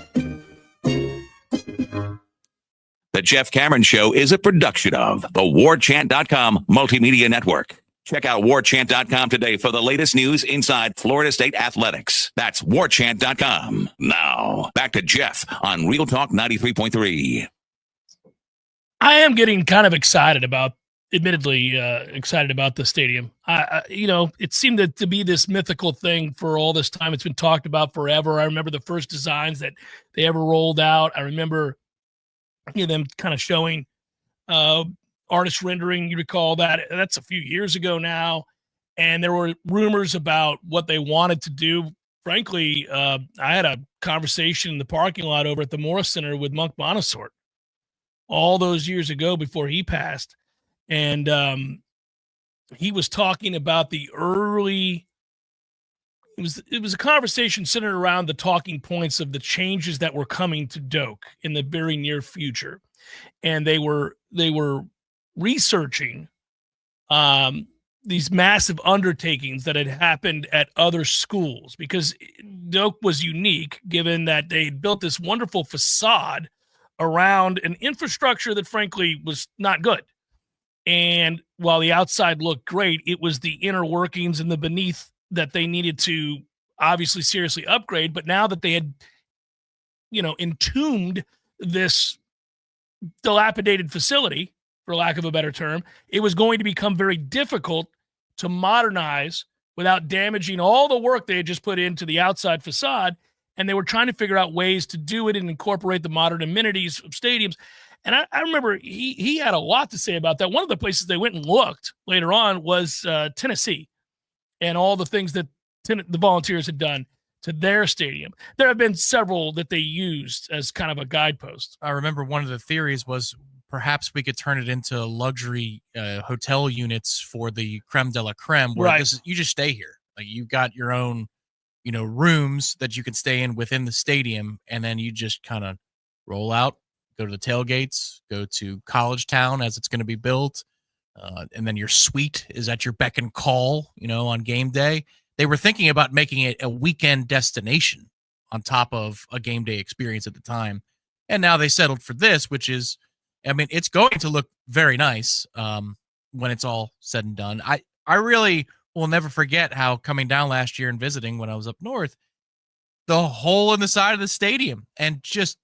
The Jeff Cameron Show is a production of the Warchant.com Multimedia Network. Check out Warchant.com today for the latest news inside Florida State athletics. That's Warchant.com. Now, back to Jeff on Real Talk 93.3. I am getting kind of excited about, admittedly, excited about the stadium. It seemed to be this mythical thing for all this time. It's been talked about forever. I remember the first designs that they ever rolled out. I remember them kind of showing artist rendering. You recall that? That's a few years ago now. And there were rumors about what they wanted to do. Frankly, I had a conversation in the parking lot over at the Morris Center with Monk Bonasort all those years ago before he passed. And he was talking about the early, it was a conversation centered around the talking points of the changes that were coming to Doak in the very near future. And they were researching these massive undertakings that had happened at other schools, because Doak was unique given that they had built this wonderful facade around an infrastructure that frankly was not good. And while the outside looked great, it was the inner workings and the beneath that they needed to obviously seriously upgrade. But now that they had, entombed this dilapidated facility, for lack of a better term, it was going to become very difficult to modernize without damaging all the work they had just put into the outside facade. And they were trying to figure out ways to do it and incorporate the modern amenities of stadiums. And I remember he had a lot to say about that. One of the places they went and looked later on was Tennessee, and all the things that the Volunteers had done to their stadium. There have been several that they used as kind of a guidepost. I remember one of the theories was perhaps we could turn it into luxury hotel units for the creme de la creme, where Right. you just stay here. Like, you've got your own, rooms that you can stay in within the stadium, and then you just kind of roll out, go to the tailgates, go to College Town as it's going to be built, and then your suite is at your beck and call, on game day. They were thinking about making it a weekend destination on top of a game day experience at the time. And now they settled for this, which is, it's going to look very nice when it's all said and done. I really will never forget how, coming down last year and visiting when I was up north, the hole in the side of the stadium, and just,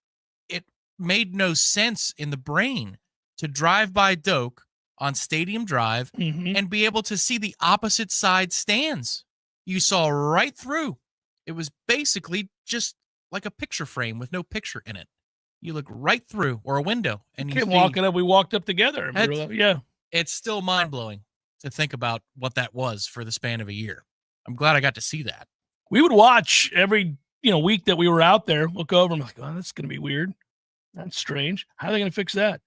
it made no sense in the brain to drive by Doak on Stadium Drive and be able to see the opposite side stands. You saw right through. It was basically just like a picture frame with no picture in it. You look right through, or a window, and you see, walking up. We walked up together. Yeah. It's still mind-blowing to think about what that was for the span of a year. I'm glad I got to see that. We would watch every week that we were out there, look over and like, oh, that's going to be weird. That's strange. How are they going to fix that?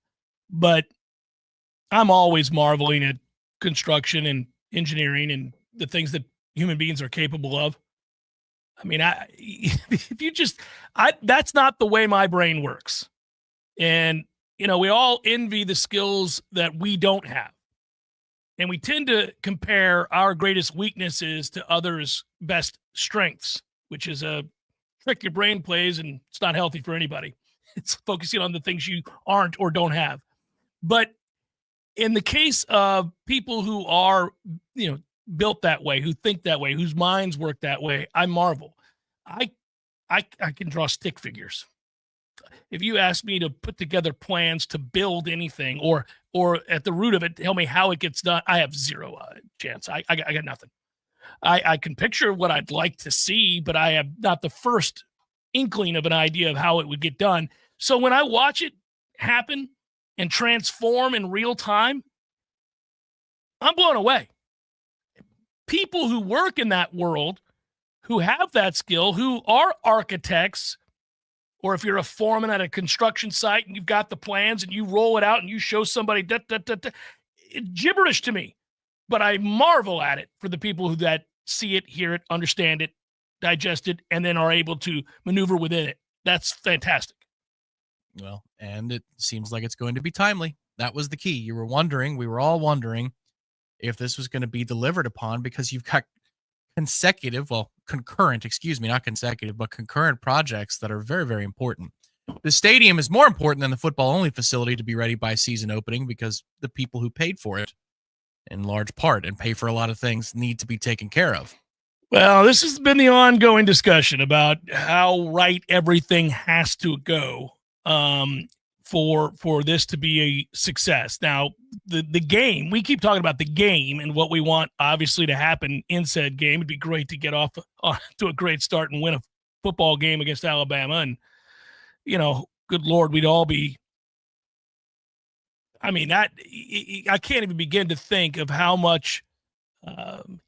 But I'm always marveling at construction and engineering and the things that human beings are capable of. I mean, that's not the way my brain works. And, we all envy the skills that we don't have. And we tend to compare our greatest weaknesses to others' best strengths, which is a trick your brain plays, and it's not healthy for anybody. It's focusing on the things you aren't or don't have. But in the case of people who are, built that way, who think that way, whose minds work that way, I marvel. I can draw stick figures. If you ask me to put together plans to build anything, or at the root of it, tell me how it gets done, I have zero chance. I got nothing. I can picture what I'd like to see, but I have not the first inkling of an idea of how it would get done. So when I watch it happen and transform in real time, I'm blown away. People who work in that world, who have that skill, who are architects, or if you're a foreman at a construction site and you've got the plans and you roll it out and you show somebody, it's gibberish to me. But I marvel at it for the people who that see it, hear it, understand it, digest it, and then are able to maneuver within it. That's fantastic. Well, and it seems like it's going to be timely. That was the key. We were all wondering if this was going to be delivered upon, because you've got concurrent projects that are very, very important. The stadium is more important than the football-only facility to be ready by season opening, because the people who paid for it, in large part, and pay for a lot of things, need to be taken care of. Well, this has been the ongoing discussion about how right everything has to go for this to be a success. Now, the game, we keep talking about the game and what we want, obviously, to happen in said game. It'd be great to get off to a great start and win a football game against Alabama. And, good Lord, we'd all be, I can't even begin to think of how much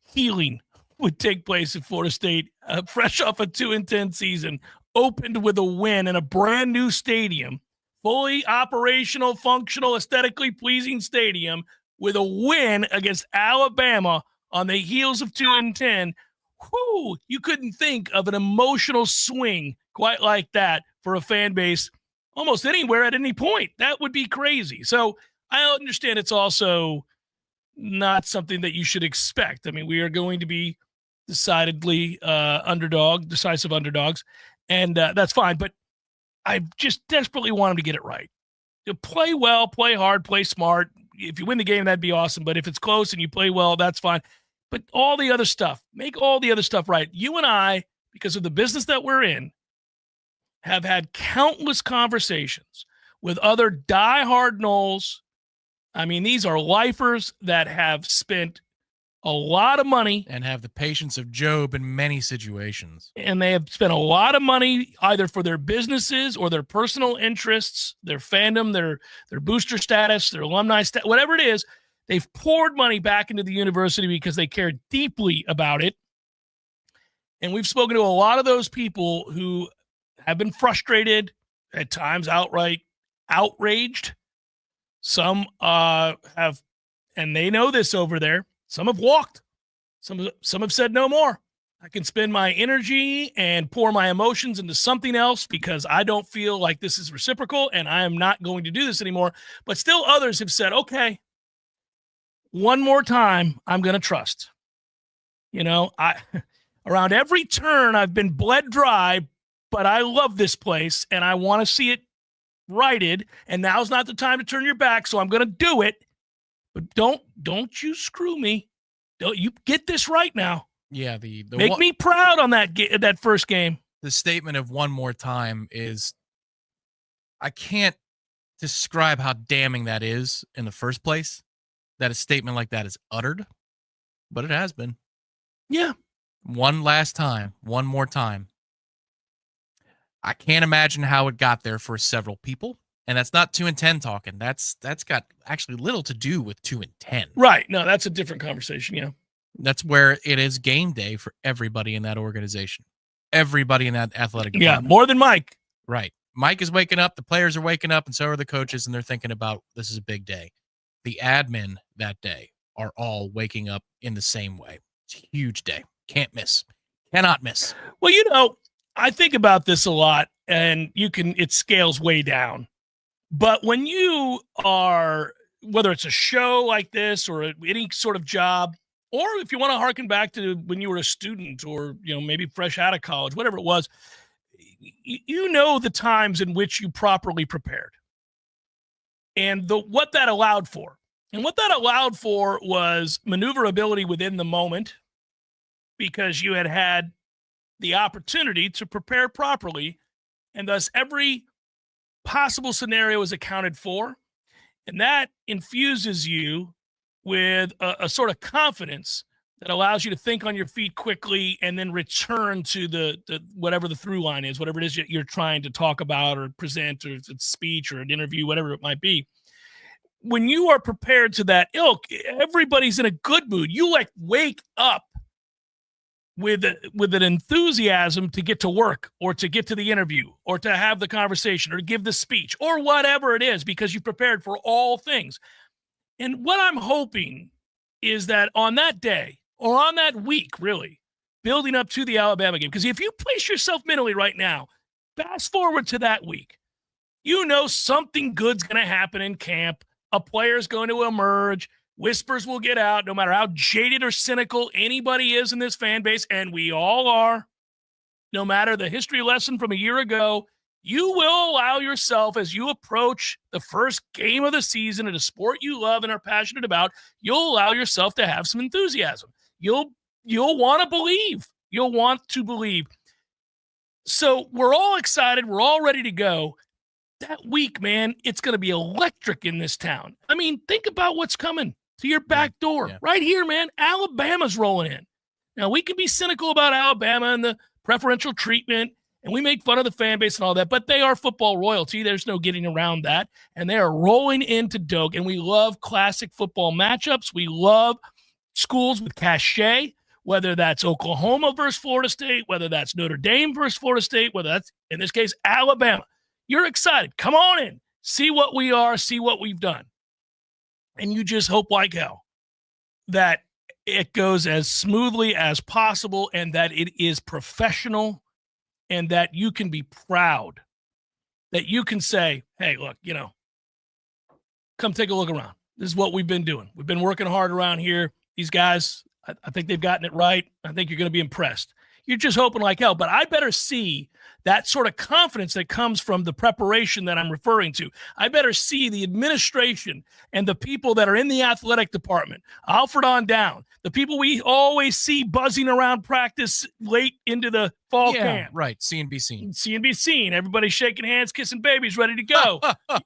healing would take place at Florida State, fresh off a 2-10 season, opened with a win in a brand new stadium, fully operational, functional, aesthetically pleasing stadium, with a win against Alabama on the heels of 2-10. Whoo, you couldn't think of an emotional swing quite like that for a fan base almost anywhere at any point. That would be crazy. So I understand it's also not something that you should expect. I mean, we are going to be decidedly decisive underdogs, and that's fine. But I just desperately want him to get it right. To play well, play hard, play smart. If you win the game, that'd be awesome. But if it's close and you play well, that's fine. But all the other stuff, make all the other stuff right. You and I, because of the business that we're in, have had countless conversations with other diehard Noles. I mean, these are lifers that have spent a lot of money and have the patience of Job in many situations. And they have spent a lot of money either for their businesses or their personal interests, their fandom, their booster status, their alumni status, whatever it is. They've poured money back into the university because they care deeply about it. And we've spoken to a lot of those people who have been frustrated, at times outright outraged. Some have, and they know this over there, some have walked. Some have said no more. I can spend my energy and pour my emotions into something else because I don't feel like this is reciprocal and I am not going to do this anymore. But still others have said, okay, one more time, I'm going to trust. Around every turn, I've been bled dry, but I love this place and I want to see it righted. And now's not the time to turn your back, so I'm going to do it. But don't you screw me. Don't you get this right now. Yeah, make me proud on that first game. The statement of one more time is, I can't describe how damning that is in the first place, that a statement like that is uttered, but it has been. Yeah. One last time, one more time. I can't imagine how it got there for several people. And that's not 2-10 talking. That's got actually little to do with 2-10. Right. No, that's a different conversation. Yeah. That's where it is game day for everybody in that organization. Everybody in that athletic department. Yeah, more than Mike. Right. Mike is waking up, the players are waking up, and so are the coaches, and they're thinking about this is a big day. The admin that day, are all waking up in the same way. It's a huge day. Can't miss. Cannot miss. Well, I think about this a lot, and it scales way down. But when you are, whether it's a show like this or any sort of job, or if you want to harken back to when you were a student or, maybe fresh out of college, whatever it was, the times in which you properly prepared and what that allowed for. And what that allowed for was maneuverability within the moment, because you had the opportunity to prepare properly, and thus every possible scenario is accounted for. And that infuses you with a sort of confidence that allows you to think on your feet quickly and then return to the whatever the through line is, whatever it is you're trying to talk about or present, or if it's speech or an interview, whatever it might be. When you are prepared to that ilk, everybody's in a good mood. You wake up with an enthusiasm to get to work or to get to the interview or to have the conversation or to give the speech or whatever it is, because you prepared for all things. And what I'm hoping is that on that day or on that week, really, building up to the Alabama game, because if you place yourself mentally right now, fast forward to that week, something good's going to happen in camp. A player's going to emerge. Whispers will get out, no matter how jaded or cynical anybody is in this fan base, and we all are. No matter the history lesson from a year ago, you will allow yourself, as you approach the first game of the season in a sport you love and are passionate about, you'll allow yourself to have some enthusiasm. You'll want to believe. You'll want to believe. So we're all excited. We're all ready to go. That week, man, it's going to be electric in this town. I mean, think about what's coming to your back door. Yeah. Right here, man. Alabama's rolling in. Now, we can be cynical about Alabama and the preferential treatment, and we make fun of the fan base and all that, but they are football royalty. There's no getting around that. And they are rolling into Doak, and we love classic football matchups. We love schools with cachet, whether that's Oklahoma versus Florida State, whether that's Notre Dame versus Florida State, whether that's, in this case, Alabama. You're excited. Come on in. See what we are. See what we've done. And you just hope like hell that it goes as smoothly as possible and that it is professional and that you can be proud, that you can say, hey, look, come take a look around. This is what we've been doing. We've been working hard around here. These guys, I think they've gotten it right. I think you're going to be impressed. You're just hoping like hell, but I better see that sort of confidence that comes from the preparation that I'm referring to. I better see the administration and the people that are in the athletic department, Alfred on down, the people we always see buzzing around practice late into the fall camp. Right. See and be seen. See and be seen. Everybody shaking hands, kissing babies, ready to go.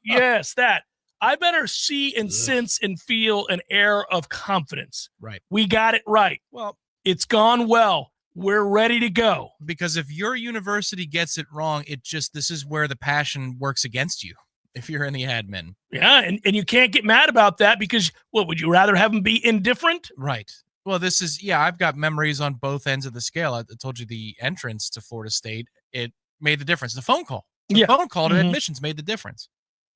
Yes, that. I better see and sense and feel an air of confidence. Right. We got it right. Well, it's gone well. We're ready to go. Because if your university gets it wrong, this is where the passion works against you. If you're in the admin. Yeah. And you can't get mad about that because would you rather have them be indifferent? Right. Well, I've got memories on both ends of the scale. I told you the entrance to Florida State, it made the difference. The phone call. The phone call to admissions made the difference.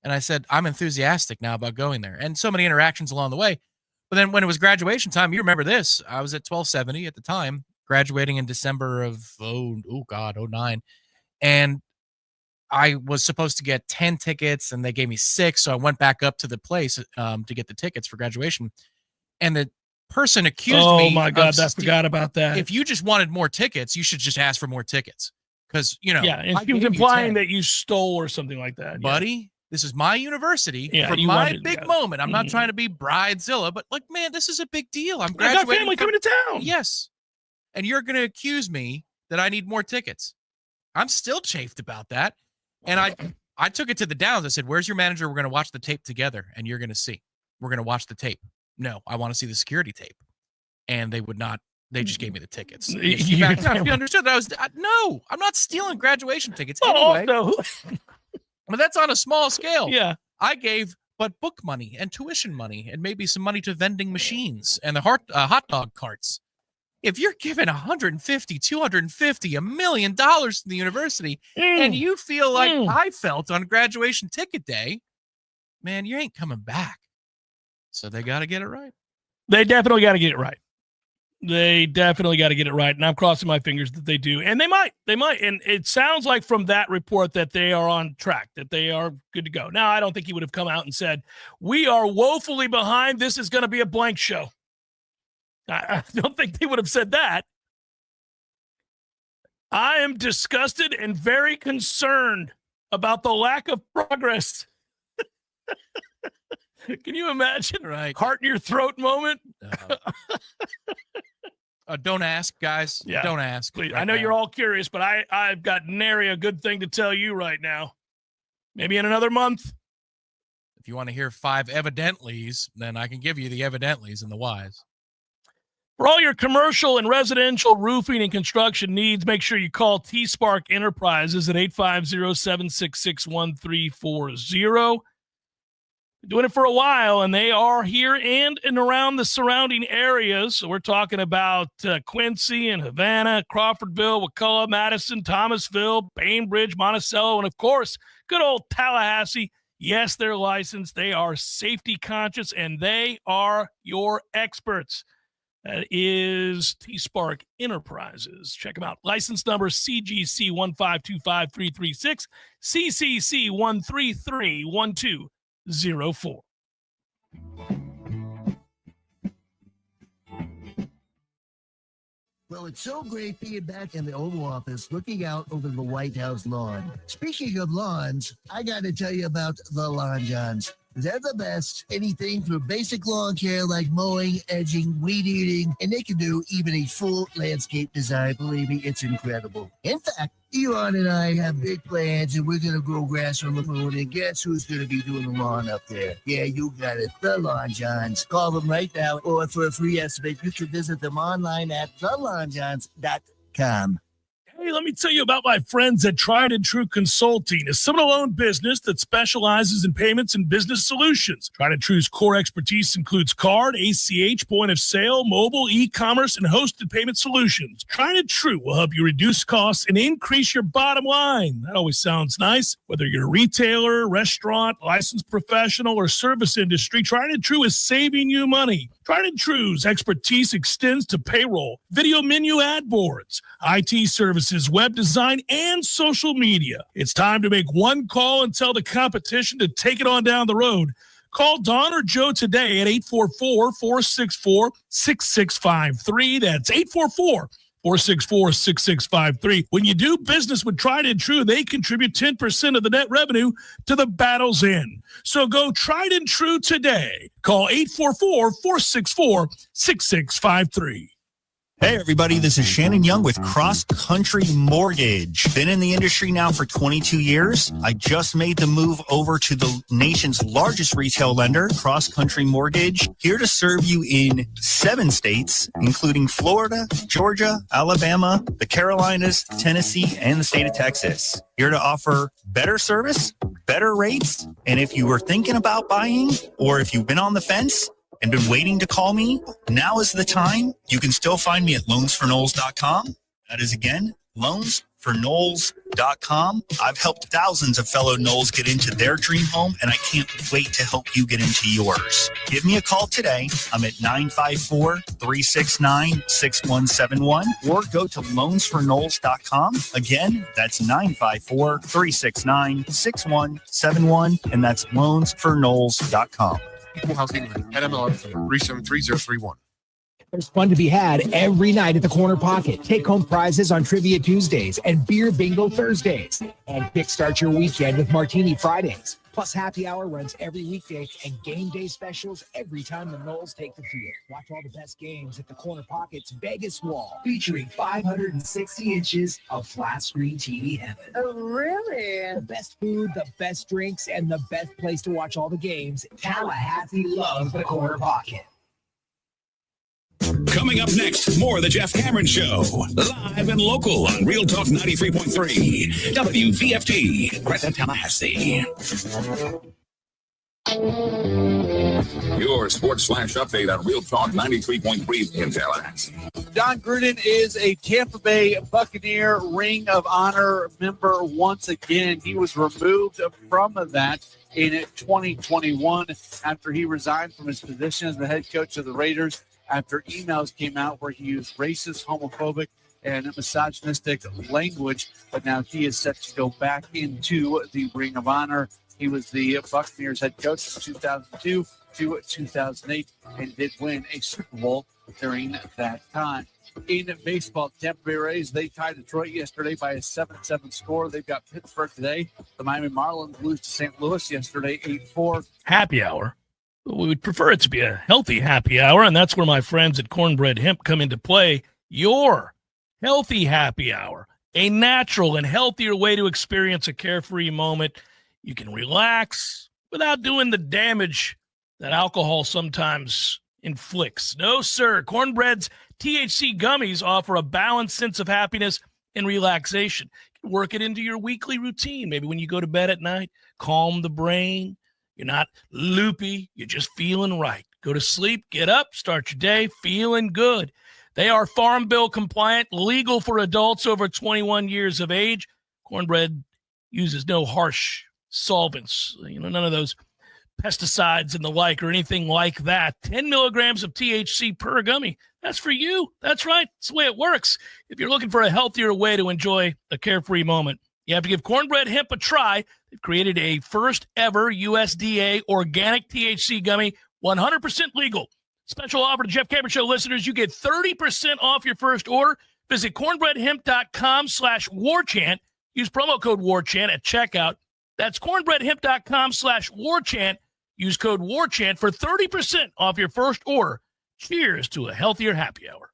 And I said, I'm enthusiastic now about going there. And so many interactions along the way. But then when it was graduation time, you remember this. I was at 1270 at the time, graduating in December of 09. And I was supposed to get 10 tickets and they gave me 6. So I went back up to the place to get the tickets for graduation. And the person accused me. Oh my God, I forgot about that. If you just wanted more tickets, you should just ask for more tickets. Because, Yeah, and he was implying that you stole or something like that. Buddy, this is my university for my big moment. I'm not trying to be Bridezilla, but man, this is a big deal. I'm graduating. I got family coming to town. Yes. And you're going to accuse me that I need more tickets. I'm still chafed about that. And I took it to the Downs. I said, where's your manager? We're going to watch the tape together and you're going to see. We're going to watch the tape. No, I want to see the security tape. And they would not. They just gave me the tickets. You understood that no, I'm not stealing graduation tickets anyway. But that's on a small scale. Yeah. I gave but book money and tuition money and maybe some money to vending machines and the hot dog carts. If you're giving $150, $250, $1 million to the university and you feel like I felt on graduation ticket day, man, you ain't coming back. So they got to get it right. They definitely got to get it right. They definitely got to get it right, and I'm crossing my fingers that they do. And they might. And it sounds like from that report that they are on track, that they are good to go. Now, I don't think he would have come out and said, we are woefully behind. This is going to be a blank show. I don't think they would have said that. I am disgusted and very concerned about the lack of progress. Can you imagine? Right. Heart in your throat moment? Don't ask, guys. Yeah. Don't ask. Please. Right I know now. you're all curious, but I've got nary a good thing to tell you right now. Maybe in another month. If you want to hear 5 evidentlies, then I can give you the evidentlies and the whys. For all your commercial and residential roofing and construction needs, make sure you call T-Spark Enterprises at 850-766-1340. Doing it for a while, and they are here and around the surrounding areas. So we're talking about Quincy and Havana, Crawfordville, Wakulla, Madison, Thomasville, Bainbridge, Monticello, and, of course, good old Tallahassee. Yes, they're licensed. They are safety conscious, and they are your experts. That is T-Spark Enterprises. Check them out. License number CGC 1525336, CCC 13312. 04. Well, it's so great being back in the Oval Office looking out over the White House lawn. Speaking of lawns, I got to tell you about the Lawn Johns. They're the best. Anything from basic lawn care like mowing, edging, weed eating, and they can do even a full landscape design. Believe me, it's incredible. In fact, Elon and I have big plans, and we're going to grow grass on the moon, and guess who's going to be doing the lawn up there? Yeah, you got it. The Lawn Johns. Call them right now, or for a free estimate, you can visit them online at thelawnjohns.com. Hey, let me tell you about my friends at Tried and True Consulting, a Seminole-owned business that specializes in payments and business solutions. Tried and True's core expertise includes card, ACH, point of sale, mobile, e-commerce, and hosted payment solutions. Tried and True will help you reduce costs and increase your bottom line. That always sounds nice. Whether you're a retailer, restaurant, licensed professional, or service industry, Tried and True is saving you money. Tried and True's expertise extends to payroll, video menu ad boards, IT services, web design, and social media. It's time to make one call and tell the competition to take it on down the road. Call Don or Joe today at 844-464-6653. That's 844-464-6653. When you do business with Tried and True, they contribute 10% of the net revenue to the battle's end. So go Tried and True today. Call 844-464-6653. Hey, everybody, this is Shannon Young with Cross Country Mortgage. Been in the industry now for 22 years. I just made the move over to the nation's largest retail lender, Cross Country Mortgage, here to serve you in 7 states, including Florida, Georgia, Alabama, the Carolinas, Tennessee, and the state of Texas. Here to offer better service, better rates, and if you were thinking about buying or if you've been on the fence and been waiting to call me, now is the time. You can still find me at loansforknowles.com. That is, again, loansforknowles.com. I've helped thousands of fellow Knowles get into their dream home, and I can't wait to help you get into yours. Give me a call today. I'm at 954-369-6171, or go to loansforknowles.com. Again, that's 954-369-6171, and that's loansforknowles.com. Equal Housing Lender, NMLS 373031. There's fun to be had every night at the Corner Pocket. Take home prizes on Trivia Tuesdays and Beer Bingo Thursdays. And kickstart your weekend with Martini Fridays. Plus, happy hour runs every weekday and game day specials every time the Knowles take the field. Watch all the best games at the Corner Pocket's Vegas Wall, featuring 560 inches of flat screen TV heaven. Oh, really? The best food, the best drinks, and the best place to watch all the games. Tallahassee loves the Corner Pocket. Coming up next, more of the Jeff Cameron Show. Live and local on Real Talk 93.3. WVFT, Greta, Tallahassee. Your sports flash update on Real Talk 93.3 in Tallahassee. John Gruden is a Tampa Bay Buccaneer Ring of Honor member once again. He was removed from that in 2021 after he resigned from his position as the head coach of the Raiders after emails came out where he used racist, homophobic, and misogynistic language. But now he is set to go back into the Ring of Honor. He was the Buccaneers head coach from 2002 to 2008 and did win a Super Bowl during that time. In baseball, Tampa Bay Rays, they tied Detroit yesterday by a 7-7 score. They've got Pittsburgh today. The Miami Marlins lose to St. Louis yesterday, 8-4. Happy hour. We would prefer it to be a healthy happy hour, and that's where my friends at Cornbread Hemp come into play. Your healthy happy hour, a natural and healthier way to experience a carefree moment. You can relax without doing the damage that alcohol sometimes inflicts. No, sir. Cornbread's THC gummies offer a balanced sense of happiness and relaxation. Work it into your weekly routine. Maybe when you go to bed at night, calm the brain. You're not loopy. You're just feeling right. Go to sleep, get up, start your day feeling good. They are Farm Bill compliant, legal for adults over 21 years of age. Cornbread uses no harsh solvents, none of those pesticides and the like or anything like that. 10 milligrams of THC per gummy. That's for you. That's right. That's the way it works. If you're looking for a healthier way to enjoy a carefree moment, you have to give Cornbread Hemp a try. They've created a first ever USDA organic THC gummy, 100% legal. Special offer to Jeff Cameron Show listeners. You get 30% off your first order. Visit cornbreadhemp.com/warchant. Use promo code warchant at checkout. That's cornbreadhemp.com/warchant. Use code warchant for 30% off your first order. Cheers to a healthier happy hour.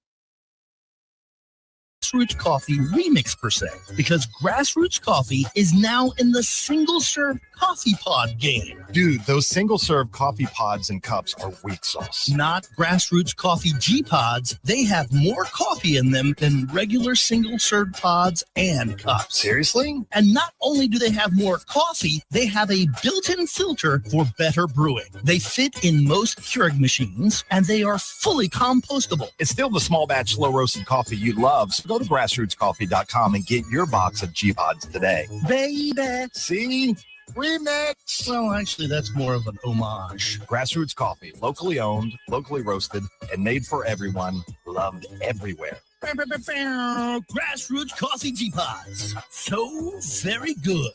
Grassroots Coffee Remix per se, because Grassroots Coffee is now in the single-serve coffee pod game. Dude, those single-serve coffee pods and cups are weak sauce. Not Grassroots Coffee G-Pods. They have more coffee in them than regular single-serve pods and cups. Seriously? And not only do they have more coffee, they have a built-in filter for better brewing. They fit in most Keurig machines, and they are fully compostable. It's still the small batch, slow-roasted coffee you love, so go to grassrootscoffee.com and get your box of G-Pods today. Baby! See? Remix! Well, actually, that's more of an homage. Grassroots Coffee, locally owned, locally roasted, and made for everyone, loved everywhere. Grassroots Coffee G-Pods. So very good.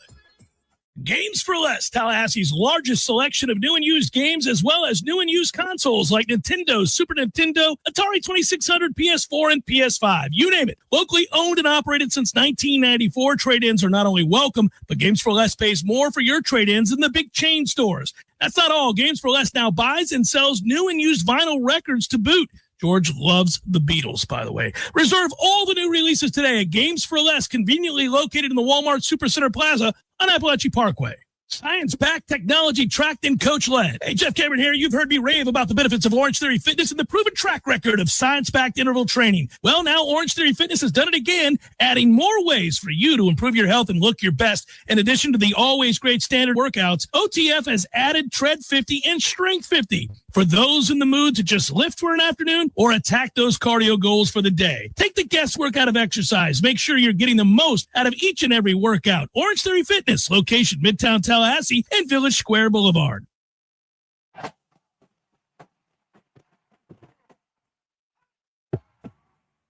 Games for Less, Tallahassee's largest selection of new and used games, as well as new and used consoles like Nintendo, Super Nintendo, Atari 2600, PS4, and PS5. You name it. Locally owned and operated since 1994, trade-ins are not only welcome, but Games for Less pays more for your trade-ins than the big chain stores. That's not all. Games for Less now buys and sells new and used vinyl records to boot. George loves the Beatles, by the way. Reserve all the new releases today at Games for Less, conveniently located in the Walmart Supercenter Plaza on Appalachian Parkway. Science-backed, technology-tracked, and coach-led. Hey, Jeff Cameron here. You've heard me rave about the benefits of Orange Theory Fitness and the proven track record of science-backed interval training. Well, now Orange Theory Fitness has done it again, adding more ways for you to improve your health and look your best. In addition to the always great standard workouts, OTF has added Tread 50 and Strength 50 for those in the mood to just lift for an afternoon or attack those cardio goals for the day. Take the guesswork out of exercise. Make sure you're getting the most out of each and every workout. Orange Theory Fitness, location Midtown Tallahassee and Village Square Boulevard.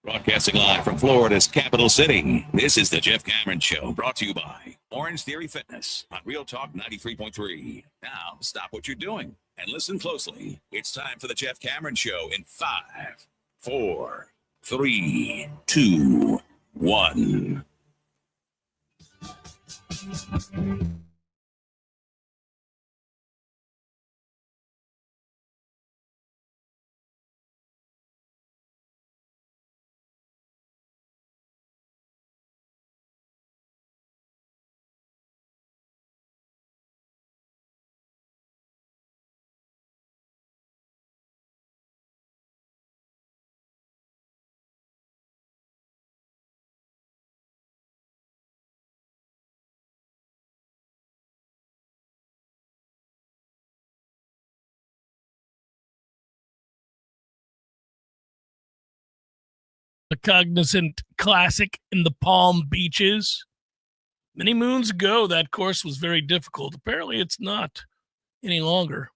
Broadcasting live from Florida's capital city, this is the Jeff Cameron Show, brought to you by Orange Theory Fitness on Real Talk 93.3. Now, stop what you're doing and listen closely. It's time for the Jeff Cameron Show in 5, 4, 3, 2, 1. a cognizant classic in the Palm Beaches. Many moons ago, that course was very difficult. Apparently, it's not any longer.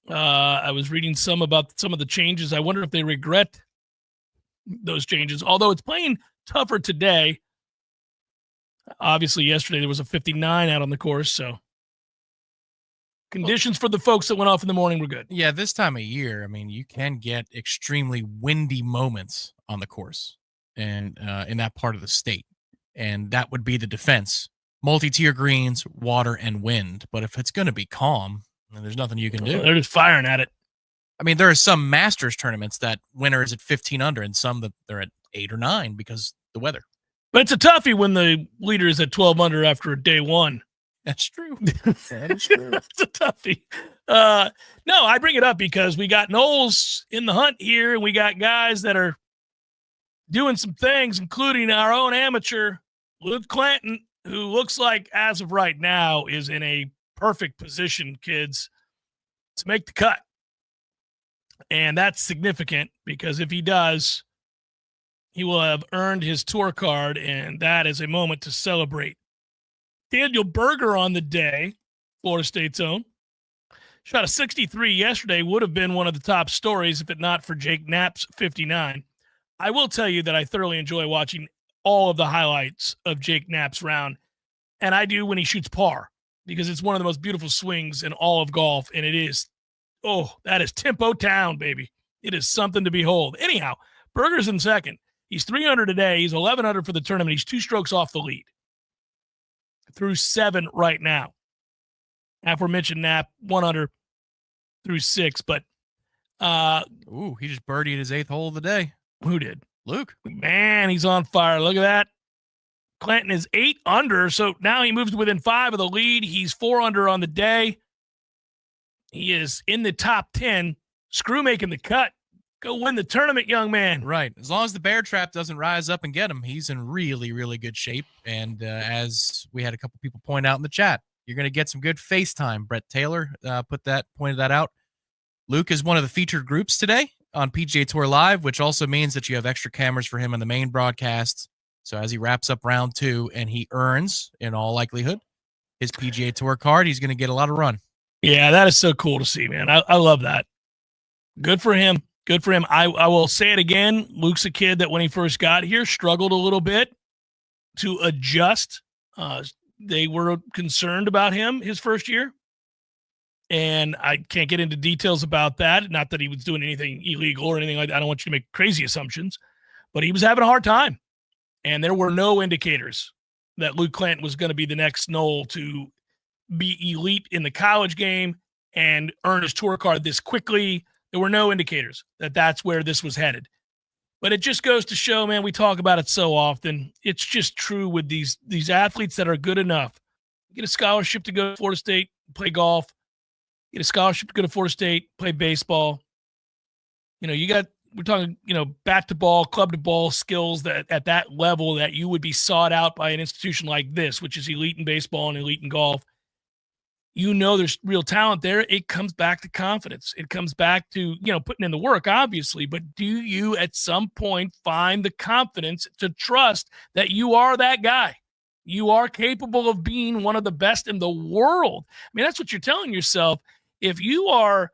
I was reading some about some of the changes. I wonder if they regret those changes, although it's playing tougher today. Obviously, yesterday there was a 59 out on the course, so conditions for the folks that went off in the morning were good. Yeah, this time of year, I mean, you can get extremely windy moments on the course and in that part of the state, and that would be the defense. Multi-tier greens, water, and wind. But if it's going to be calm, there's nothing you can do. They're just firing at it. I mean, there are some Masters tournaments that winner is at 15 under and some that they're at 8 or 9 because the weather. But it's a toughie when the leader is at 12 under after day one. That's true. That is true. It's a toughie. No, I bring it up because we got Knowles in the hunt here, and we got guys that are doing some things, including our own amateur, Luke Clanton, who looks like, as of right now, is in a perfect position, kids, to make the cut. And that's significant because if he does, he will have earned his tour card, and that is a moment to celebrate. Daniel Berger on the day, Florida State's own, shot a 63 yesterday, would have been one of the top stories if it not for Jake Knapp's 59. I will tell you that I thoroughly enjoy watching all of the highlights of Jake Knapp's round, and I do when he shoots par because it's one of the most beautiful swings in all of golf, and it is, that is tempo town, baby. It is something to behold. Anyhow, Berger's in second. He's 300 today. He's 1100 for the tournament. He's 2 strokes off the lead. Through 7 right now. Aforementioned Knapp, 100 through 6. But he just birdied his 8th hole of the day. Who did? Luke. Man, he's on fire. Look at that. Clanton is 8 under, so now he moves to within 5 of the lead. He's 4 under on the day. He is in the top 10. Screw making the cut. Go win the tournament, young man. Right. As long as the bear trap doesn't rise up and get him, he's in really, really good shape. And as we had a couple people point out in the chat, you're going to get some good FaceTime. Brett Taylor pointed that out. Luke is one of the featured groups today on PGA Tour Live, which also means that you have extra cameras for him in the main broadcast. So as he wraps up round 2 and he earns, in all likelihood, his PGA Tour card, he's going to get a lot of run. Yeah, that is so cool to see, man. I love that. Good for him. Good for him. I will say it again. Luke's a kid that when he first got here struggled a little bit to adjust. They were concerned about him his first year. And I can't get into details about that. Not that he was doing anything illegal or anything like that. I don't want you to make crazy assumptions. But he was having a hard time. And there were no indicators that Luke Clanton was going to be the next Knoll to be elite in the college game and earn his tour card this quickly. There were no indicators that that's where this was headed. But it just goes to show, man, we talk about it so often. It's just true with these athletes that are good enough. Get a scholarship to go to Florida State, play golf. Get a scholarship to go to Florida State, play baseball. We're talking, bat to ball, club to ball skills that at that level that you would be sought out by an institution like this, which is elite in baseball and elite in golf. There's real talent there. It comes back to confidence. It comes back to, putting in the work, obviously, but do you at some point find the confidence to trust that you are that guy? You are capable of being one of the best in the world. I mean, that's what you're telling yourself. If you are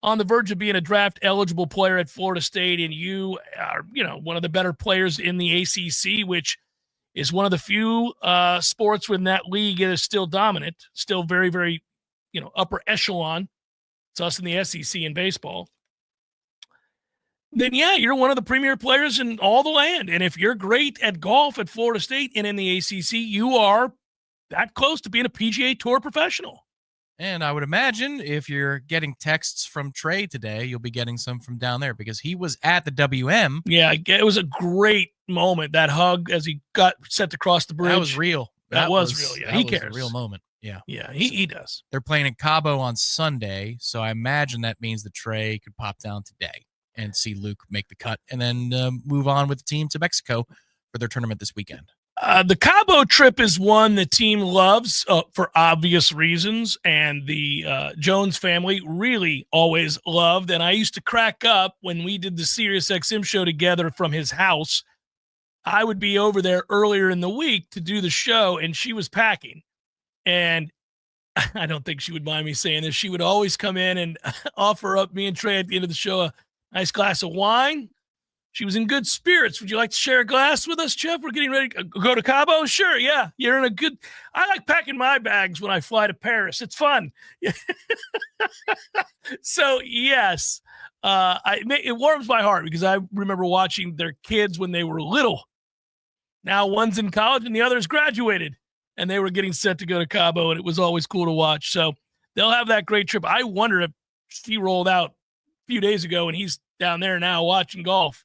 on the verge of being a draft eligible player at Florida State and you are, one of the better players in the ACC, which is one of the few sports when that league is still dominant, still very, very, upper echelon. It's us in the SEC in baseball. Then, yeah, you're one of the premier players in all the land. And if you're great at golf at Florida State and in the ACC, you are that close to being a PGA Tour professional. And I would imagine if you're getting texts from Trey today, you'll be getting some from down there because he was at the WM. Yeah, it was a great moment, that hug as he got set to cross the bridge. That was real. That was real. Yeah, he cares. A real moment. Yeah. Yeah, he does. They're playing in Cabo on Sunday, so I imagine that means that Trey could pop down today and see Luke make the cut and then move on with the team to Mexico for their tournament this weekend. The Cabo trip is one the team loves for obvious reasons, and the Jones family really always loved. And I used to crack up when we did the SiriusXM show together from his house I would be over there earlier in the week to do the show, and she was packing. And I don't think she would mind me saying this. She would always come in and offer up me and Trey at the end of the show a nice glass of wine. She was in good spirits. Would you like to share a glass with us, Jeff? We're getting ready to go to Cabo. Sure, yeah. You're in a good. I like packing my bags when I fly to Paris. It's fun. So yes, it warms my heart because I remember watching their kids when they were little. Now one's in college and the other's graduated, and they were getting set to go to Cabo, and it was always cool to watch. So they'll have that great trip. I wonder if he rolled out a few days ago and he's down there now watching golf.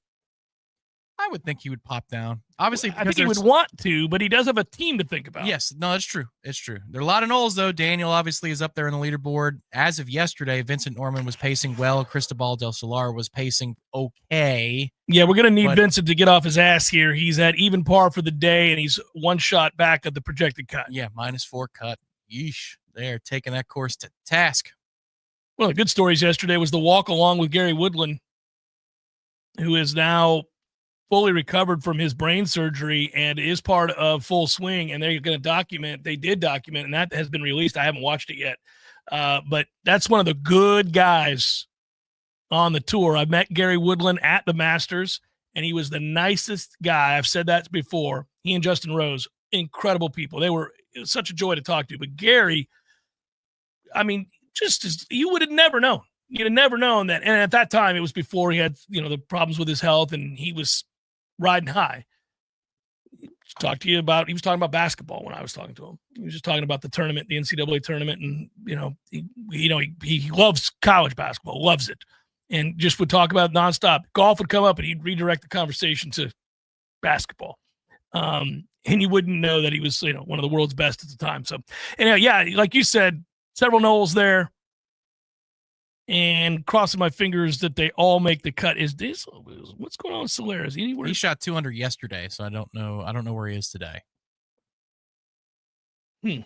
I would think he would pop down. Obviously, I think he would want to, but he does have a team to think about. Yes, no, it's true. It's true. There are a lot of Knowles, though. Daniel obviously is up there on the leaderboard. As of yesterday, Vincent Norman was pacing well. Cristobal del Solar was pacing okay. Yeah, we're going to need Vincent to get off his ass here. He's at even par for the day, and he's one shot back of the projected cut. Yeah, -4 cut. Yeesh. They're taking that course to task. One of the good stories yesterday was the walk along with Gary Woodland, who is now fully recovered from his brain surgery and is part of Full Swing, and they're going to document. They did document, and that has been released. I haven't watched it yet, but that's one of the good guys on the tour. I met Gary Woodland at the Masters, and he was the nicest guy. I've said that before. He and Justin Rose, incredible people. It was such a joy to talk to. But Gary, I mean, you would have never known. You'd have never known that. And at that time, it was before he had, the problems with his health, and he was riding high. He was talking about basketball when I was talking to him. He was just talking about the tournament, the NCAA tournament, and he loves college basketball, loves it, and just would talk about it nonstop. Golf would come up, and he'd redirect the conversation to basketball, and you wouldn't know that he was one of the world's best at the time. So anyway, yeah, like you said, several Knowles there. And crossing my fingers that they all make the cut. What's going on with Soler? Is he anywhere? He shot 200 yesterday, so I don't know where he is today. I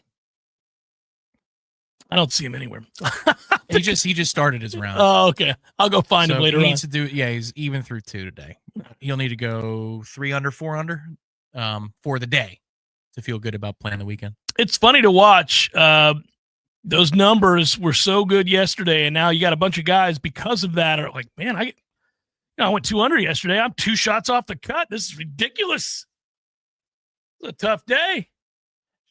don't see him anywhere. he just started his round. Oh, okay. I'll go find him later. He needs to do. Yeah, he's even through 2 today. He'll need to go 3 under, 4 under, for the day to feel good about playing the weekend. It's funny to watch. Those numbers were so good yesterday, and now you got a bunch of guys because of that are like, man, I went 200 yesterday. I'm 2 shots off the cut. This is ridiculous. It's a tough day.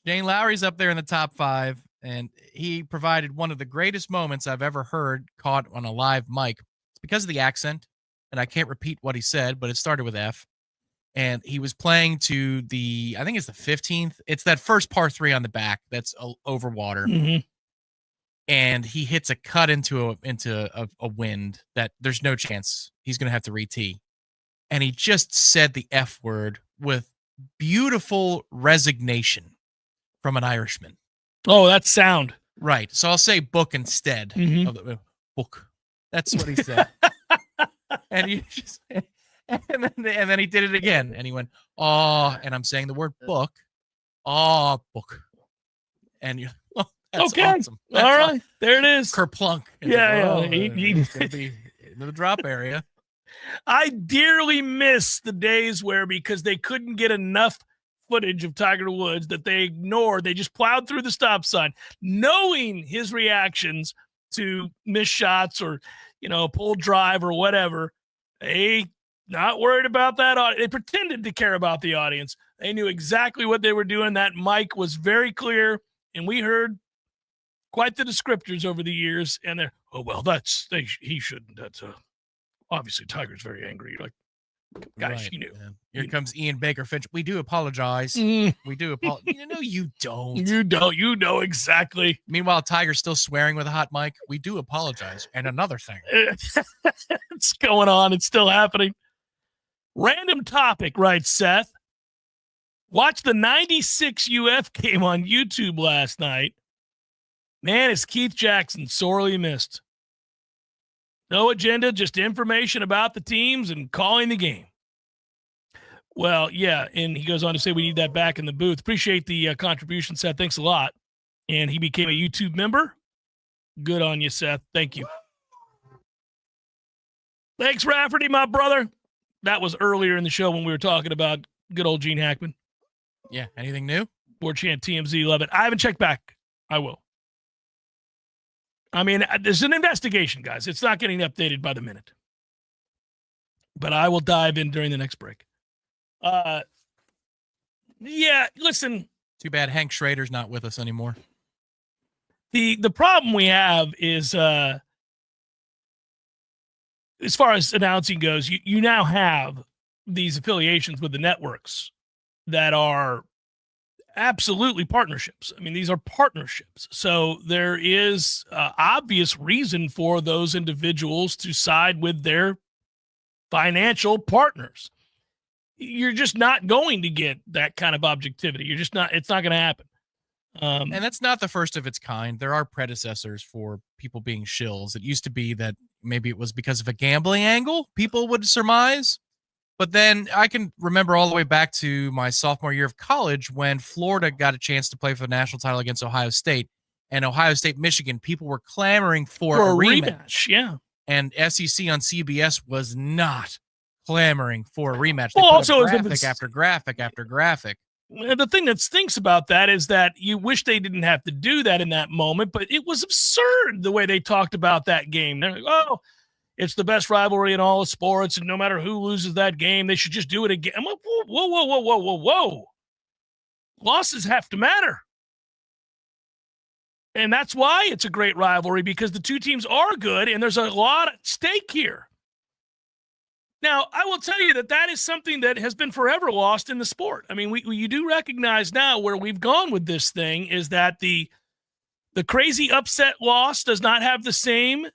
Shane Lowry's up there in the top 5, and he provided one of the greatest moments I've ever heard caught on a live mic. It's because of the accent, and I can't repeat what he said, but it started with F. And he was playing to I think it's the 15th. It's that first par 3 on the back that's over water. Mm-hmm. And he hits a cut into a wind that there's no chance he's going to have to re-tee. And he just said the F word with beautiful resignation from an Irishman. Oh, that's sound. Right. So I'll say book instead. Mm-hmm. Of the book. That's what he said. And he just, and then he did it again. And he went, oh, and I'm saying the word book. Oh, book. And you That's okay. Awesome. That's all right. Awesome. There it is. Kerplunk. Yeah. It's going to be in the drop area. I dearly miss the days where, because they couldn't get enough footage of Tiger Woods, that they ignored. They just plowed through the stop sign, knowing his reactions to missed shots or, pulled drive or whatever. They not worried about that. They pretended to care about the audience. They knew exactly what they were doing. That mic was very clear, and we heard quite the descriptors over the years, and they're, he shouldn't. That's obviously Tiger's very angry. You're like, guys, right, you knew. Man. Here comes Ian Baker Finch. We do apologize. We do apologize. You don't. You don't. You know exactly. Meanwhile, Tiger's still swearing with a hot mic. We do apologize. And another thing. It's going on. It's still happening. Random topic, writes Seth. Watched the 96 UF game on YouTube last night. Man, is Keith Jackson sorely missed. No agenda, just information about the teams and calling the game. Well, yeah, and he goes on to say we need that back in the booth. Appreciate the contribution, Seth. Thanks a lot. And he became a YouTube member. Good on you, Seth. Thank you. Thanks, Rafferty, my brother. That was earlier in the show when we were talking about Good old Gene Hackman. Yeah. Anything new? Warchant TMZ, love it. I haven't checked back. I will. I mean, there's an investigation, guys. It's not getting updated by the minute. But I will dive in during the next break. Yeah, listen. Too bad Hank Schrader's not with us anymore. The problem we have is, as far as announcing goes, you now have these affiliations with the networks that are absolutely partnerships. I mean, these are partnerships. So there is obvious reason for those individuals to side with their financial partners. You're just not going to get that kind of objectivity. You're just not, it's not going to happen. And that's not the first of its kind. There are predecessors for people being shills. It used to be that maybe it was because of a gambling angle, people would surmise. But then I can remember all the way back to my sophomore year of college when Florida got a chance to play for the national title against Ohio State. And Ohio State, Michigan, people were clamoring for a rematch. Yeah. And SEC on CBS was not clamoring for a rematch. Well, put up also, graphic after graphic after graphic. The thing that stinks about that is that you wish they didn't have to do that in that moment, but it was absurd the way they talked about that game. They're like, oh, it's the best rivalry in all of sports, and no matter who loses that game, they should just do it again. I'm like, whoa. Losses have to matter. And that's why it's a great rivalry, because the two teams are good, and there's a lot at stake here. Now, I will tell you that is something that has been forever lost in the sport. I mean, you do recognize now where we've gone with this thing is that the crazy upset loss does not have the same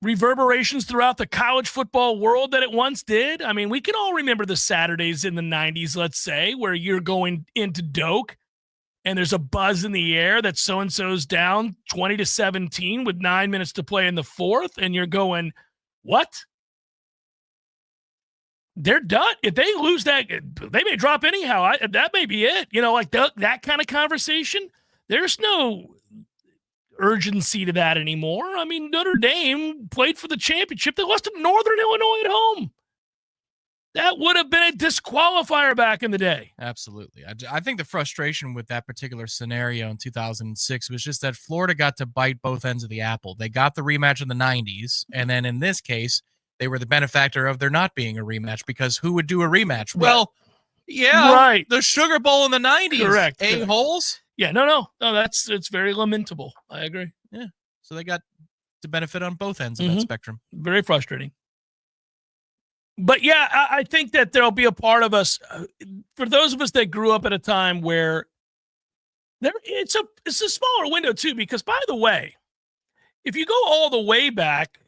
reverberations throughout the college football world that it once did. I mean, we can all remember the Saturdays in the 90s, let's say, where you're going into Doak and there's a buzz in the air that so-and-so's down 20-17 with 9 minutes to play in the fourth, and you're going, what? They're done. If they lose that, they may drop anyhow. That may be it. You know, like that kind of conversation. There's no urgency to that anymore. I mean, Notre Dame played for the championship. They lost to Northern Illinois at home. That would have been a disqualifier back in the day. Absolutely. I think the frustration with that particular scenario in 2006 was just that Florida got to bite both ends of the apple. They got the rematch in the 90s, and then in this case, they were the benefactor of there not being a rematch, because who would do a rematch? Well, yeah, right. The Sugar Bowl in the 90s. Correct. A-holes? Yeah, no, it's very lamentable. I agree. Yeah. So they got to benefit on both ends of that spectrum. Very frustrating. But yeah, I think that there'll be a part of us, for those of us that grew up at a time where it's a smaller window too, because by the way, if you go all the way back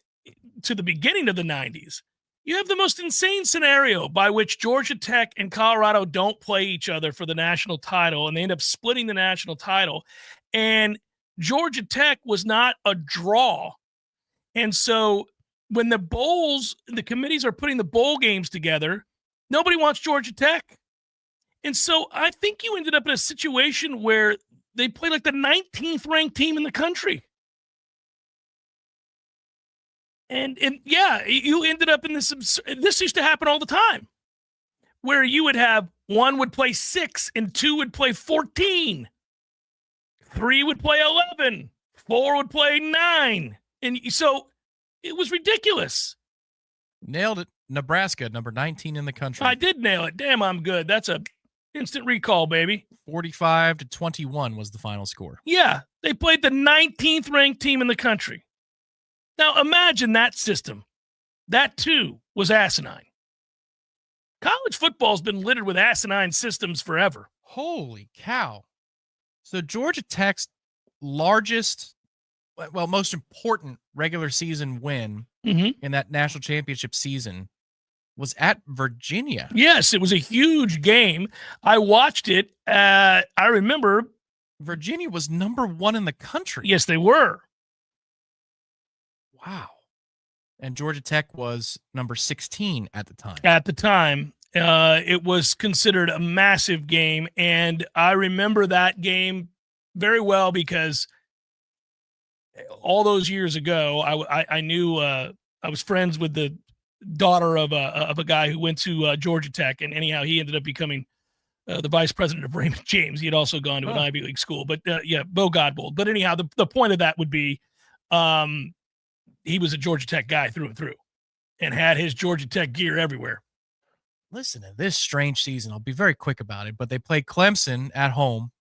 to the beginning of the 90s, you have the most insane scenario by which Georgia Tech and Colorado don't play each other for the national title, and they end up splitting the national title. And Georgia Tech was not a draw. And so when the committees are putting the bowl games together, nobody wants Georgia Tech. And so I think you ended up in a situation where they played like the 19th ranked team in the country. And yeah, you ended up in this. This used to happen all the time, where you would have one would play 6 and 2 would play 14. 3 would play 11. 4 would play 9. And so it was ridiculous. Nailed it. Nebraska, number 19 in the country. I did nail it. Damn, I'm good. That's a instant recall, baby. 45-21 was the final score. Yeah, they played the 19th ranked team in the country. Now, imagine that system. That, too, was asinine. College football's been littered with asinine systems forever. Holy cow. So Georgia Tech's largest, well, most important regular season win in that national championship season was at Virginia. Yes, it was a huge game. I watched it. I remember. Virginia was number 1 in the country. Yes, they were. Wow. And Georgia Tech was number 16 at the time. At the time, it was considered a massive game. And I remember that game very well because all those years ago, I knew I was friends with the daughter of a guy who went to Georgia Tech, and anyhow, he ended up becoming the vice president of Raymond James. He had also gone to an Ivy League school, but Bo Godbold. But anyhow, the point of that would be he was a Georgia Tech guy through and through and had his Georgia Tech gear everywhere. Listen to this strange season. I'll be very quick about it, but they played Clemson at home,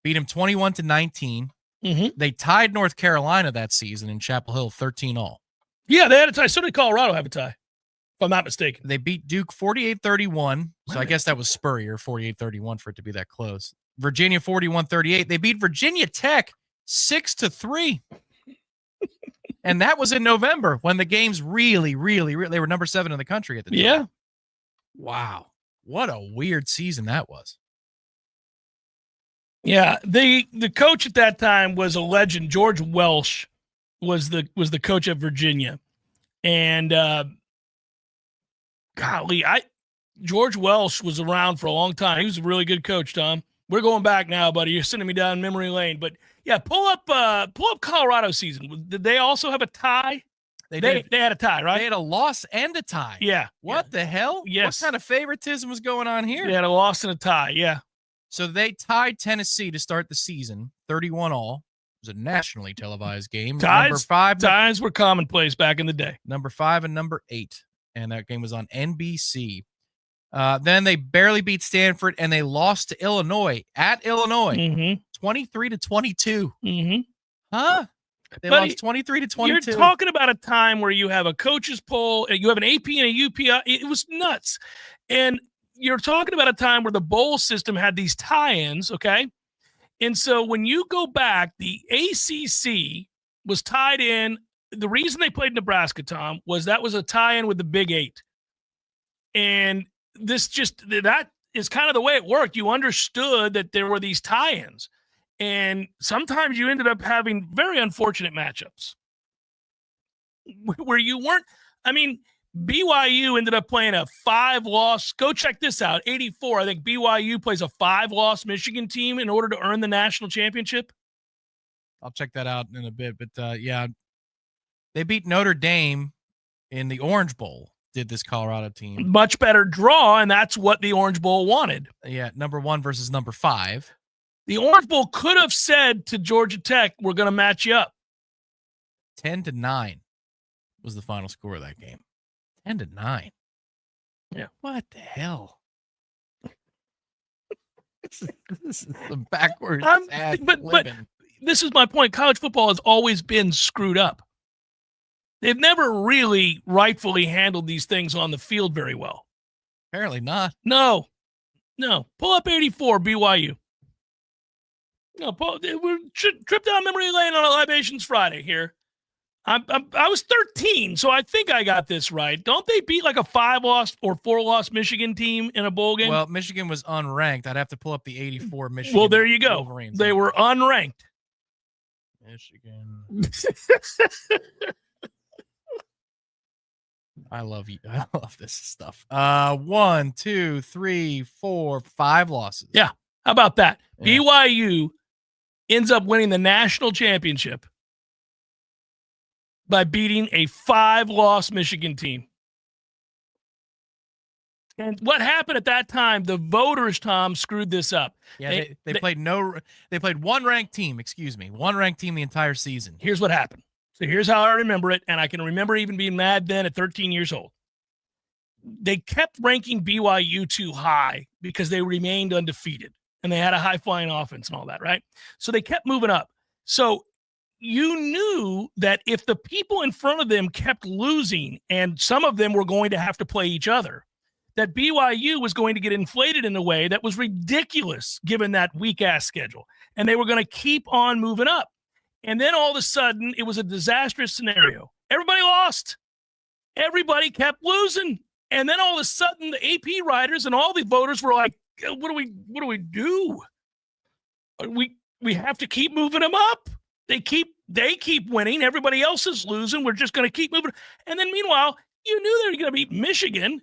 beat him 21-19. Mm-hmm. They tied North Carolina that season in Chapel Hill 13-all. Yeah, they had a tie. So did Colorado have a tie, if I'm not mistaken. They beat Duke 48-31. So I guess that was Spurrier, 48-31 for it to be that close. Virginia 41-38. They beat Virginia Tech 6-3. And that was in November when the games really, they were number 7 in the country at the time. Yeah. Wow. What a weird season that was. Yeah. The coach at that time was a legend. George Welsh was the coach at Virginia. And George Welsh was around for a long time. He was a really good coach, Tom. We're going back now, buddy. You're sending me down memory lane. But yeah, pull up Colorado season. Did they also have a tie? They had a tie, right? They had a loss and a tie. Yeah. What the hell? Yes. What kind of favoritism was going on here? They had a loss and a tie, yeah. So they tied Tennessee to start the season, 31-all. It was a nationally televised game. Ties were commonplace back in the day. Number 5 and number 8. And that game was on NBC. Then they barely beat Stanford, and they lost to Illinois at Illinois, 23-22. Mm-hmm. Huh? They lost 23-22. You're talking about a time where you have a coaches poll, you have an AP and a UPI. It was nuts. And you're talking about a time where the bowl system had these tie-ins, okay? And so when you go back, the ACC was tied in. The reason they played Nebraska, Tom, was that was a tie-in with the Big 8. And that is kind of the way it worked. You understood that there were these tie-ins. And sometimes you ended up having very unfortunate matchups where you weren't. I mean, BYU ended up playing a 5-loss. Go check this out. 84. I think BYU plays a 5-loss Michigan team in order to earn the national championship. I'll check that out in a bit. But yeah, they beat Notre Dame in the Orange Bowl. Did this Colorado team. Much better draw, and that's what the Orange Bowl wanted. Yeah, number 1 versus number 5. The Orange Bowl could have said to Georgia Tech, we're going to match you up. 10-9 was the final score of that game. 10-9. Yeah. What the hell? This is some backwards but this is my point. College football has always been screwed up. They've never really rightfully handled these things on the field very well. Apparently not. No. Pull up 84 BYU. No, we're trip down memory lane on a Libations Friday here. I was 13, so I think I got this right. Don't they beat like a 5-loss or 4-loss Michigan team in a bowl game? Well, Michigan was unranked. I'd have to pull up the 84 Michigan. Well, there you go. Wolverines. They were unranked. Michigan. I love you. I love this stuff. 1, 2, 3, 4, 5 losses. Yeah. How about that? Yeah. BYU ends up winning the national championship by beating a 5-loss Michigan team. And what happened at that time, the voters, Tom, screwed this up. Yeah, they played one ranked team, one ranked team the entire season. Here's what happened. So here's how I remember it, and I can remember even being mad then at 13 years old. They kept ranking BYU too high because they remained undefeated, and they had a high-flying offense and all that, right? So they kept moving up. So you knew that if the people in front of them kept losing, and some of them were going to have to play each other, that BYU was going to get inflated in a way that was ridiculous given that weak-ass schedule, and they were going to keep on moving up. And then all of a sudden, it was a disastrous scenario. Everybody lost. Everybody kept losing. And then all of a sudden, the AP writers and all the voters were like, what do we do? We have to keep moving them up. They keep winning. Everybody else is losing. We're just going to keep moving. And then meanwhile, you knew they were going to beat Michigan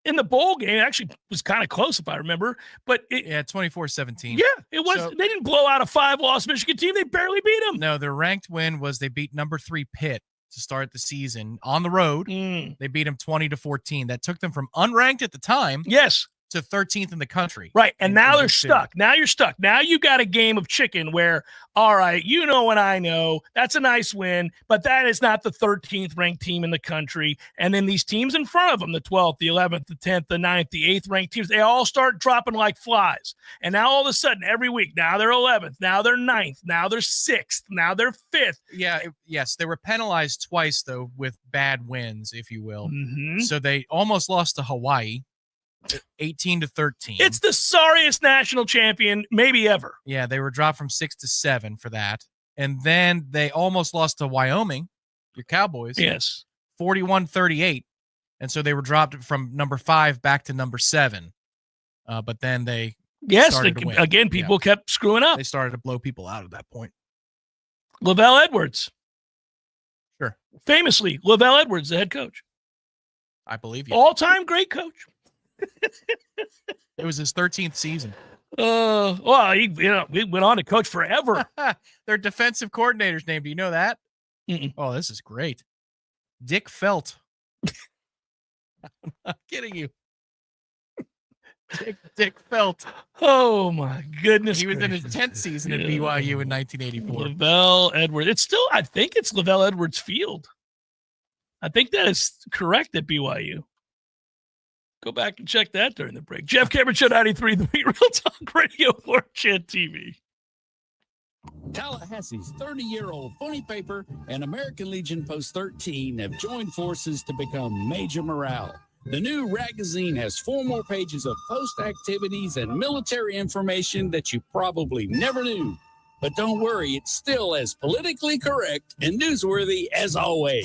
in the bowl game. It actually was kind of close, if I remember. But 24-17. Yeah, it was. They didn't blow out a 5-loss Michigan team. They barely beat them. No, their ranked win was they beat number 3 Pitt to start the season on the road. They beat them 20-14. That took them from unranked at the time. Yes. To 13th in the country. Right. And now they're stuck. Now you're stuck. Now you got a game of chicken where, all right, you know and I know that's a nice win, but that is not the 13th ranked team in the country. And then these teams in front of them, the 12th, the 11th, the 10th, the 9th, the 8th ranked teams, they all start dropping like flies. And now all of a sudden, every week, now they're 11th, now they're 9th, now they're 6th, now they're 5th. Yeah. Yes. They were penalized twice, though, with bad wins, if you will. So they almost lost to Hawaii. 18-13. It's the sorriest national champion maybe ever. Yeah, they were dropped from 6 to 7 for that. And then they almost lost to Wyoming, your Cowboys. Yes. 41-38. And so they were dropped from number 5 back to number 7. But then they started to win. Again, people kept screwing up. They started to blow people out at that point. Lavelle Edwards. Sure. Famously, Lavelle Edwards, the head coach. I believe you. All-time great coach. It was his 13th season. Well, he went on to coach forever. Their defensive coordinator's name. Do you know that? Oh, this is great. Dick Felt. I'm not kidding you. Dick Felt. Oh, my goodness. He was in his 10th season at BYU in 1984. Lavelle Edwards. I think it's Lavelle Edwards Field. I think that is correct at BYU. Go back and check that during the break. Jeff Cameron Show 93.3 Real Talk Radio, Warchant TV. Tallahassee's 30-year-old Funny Paper and American Legion Post 13 have joined forces to become Major Morale. The new magazine has 4 more pages of post activities and military information that you probably never knew. But don't worry, it's still as politically correct and newsworthy as always.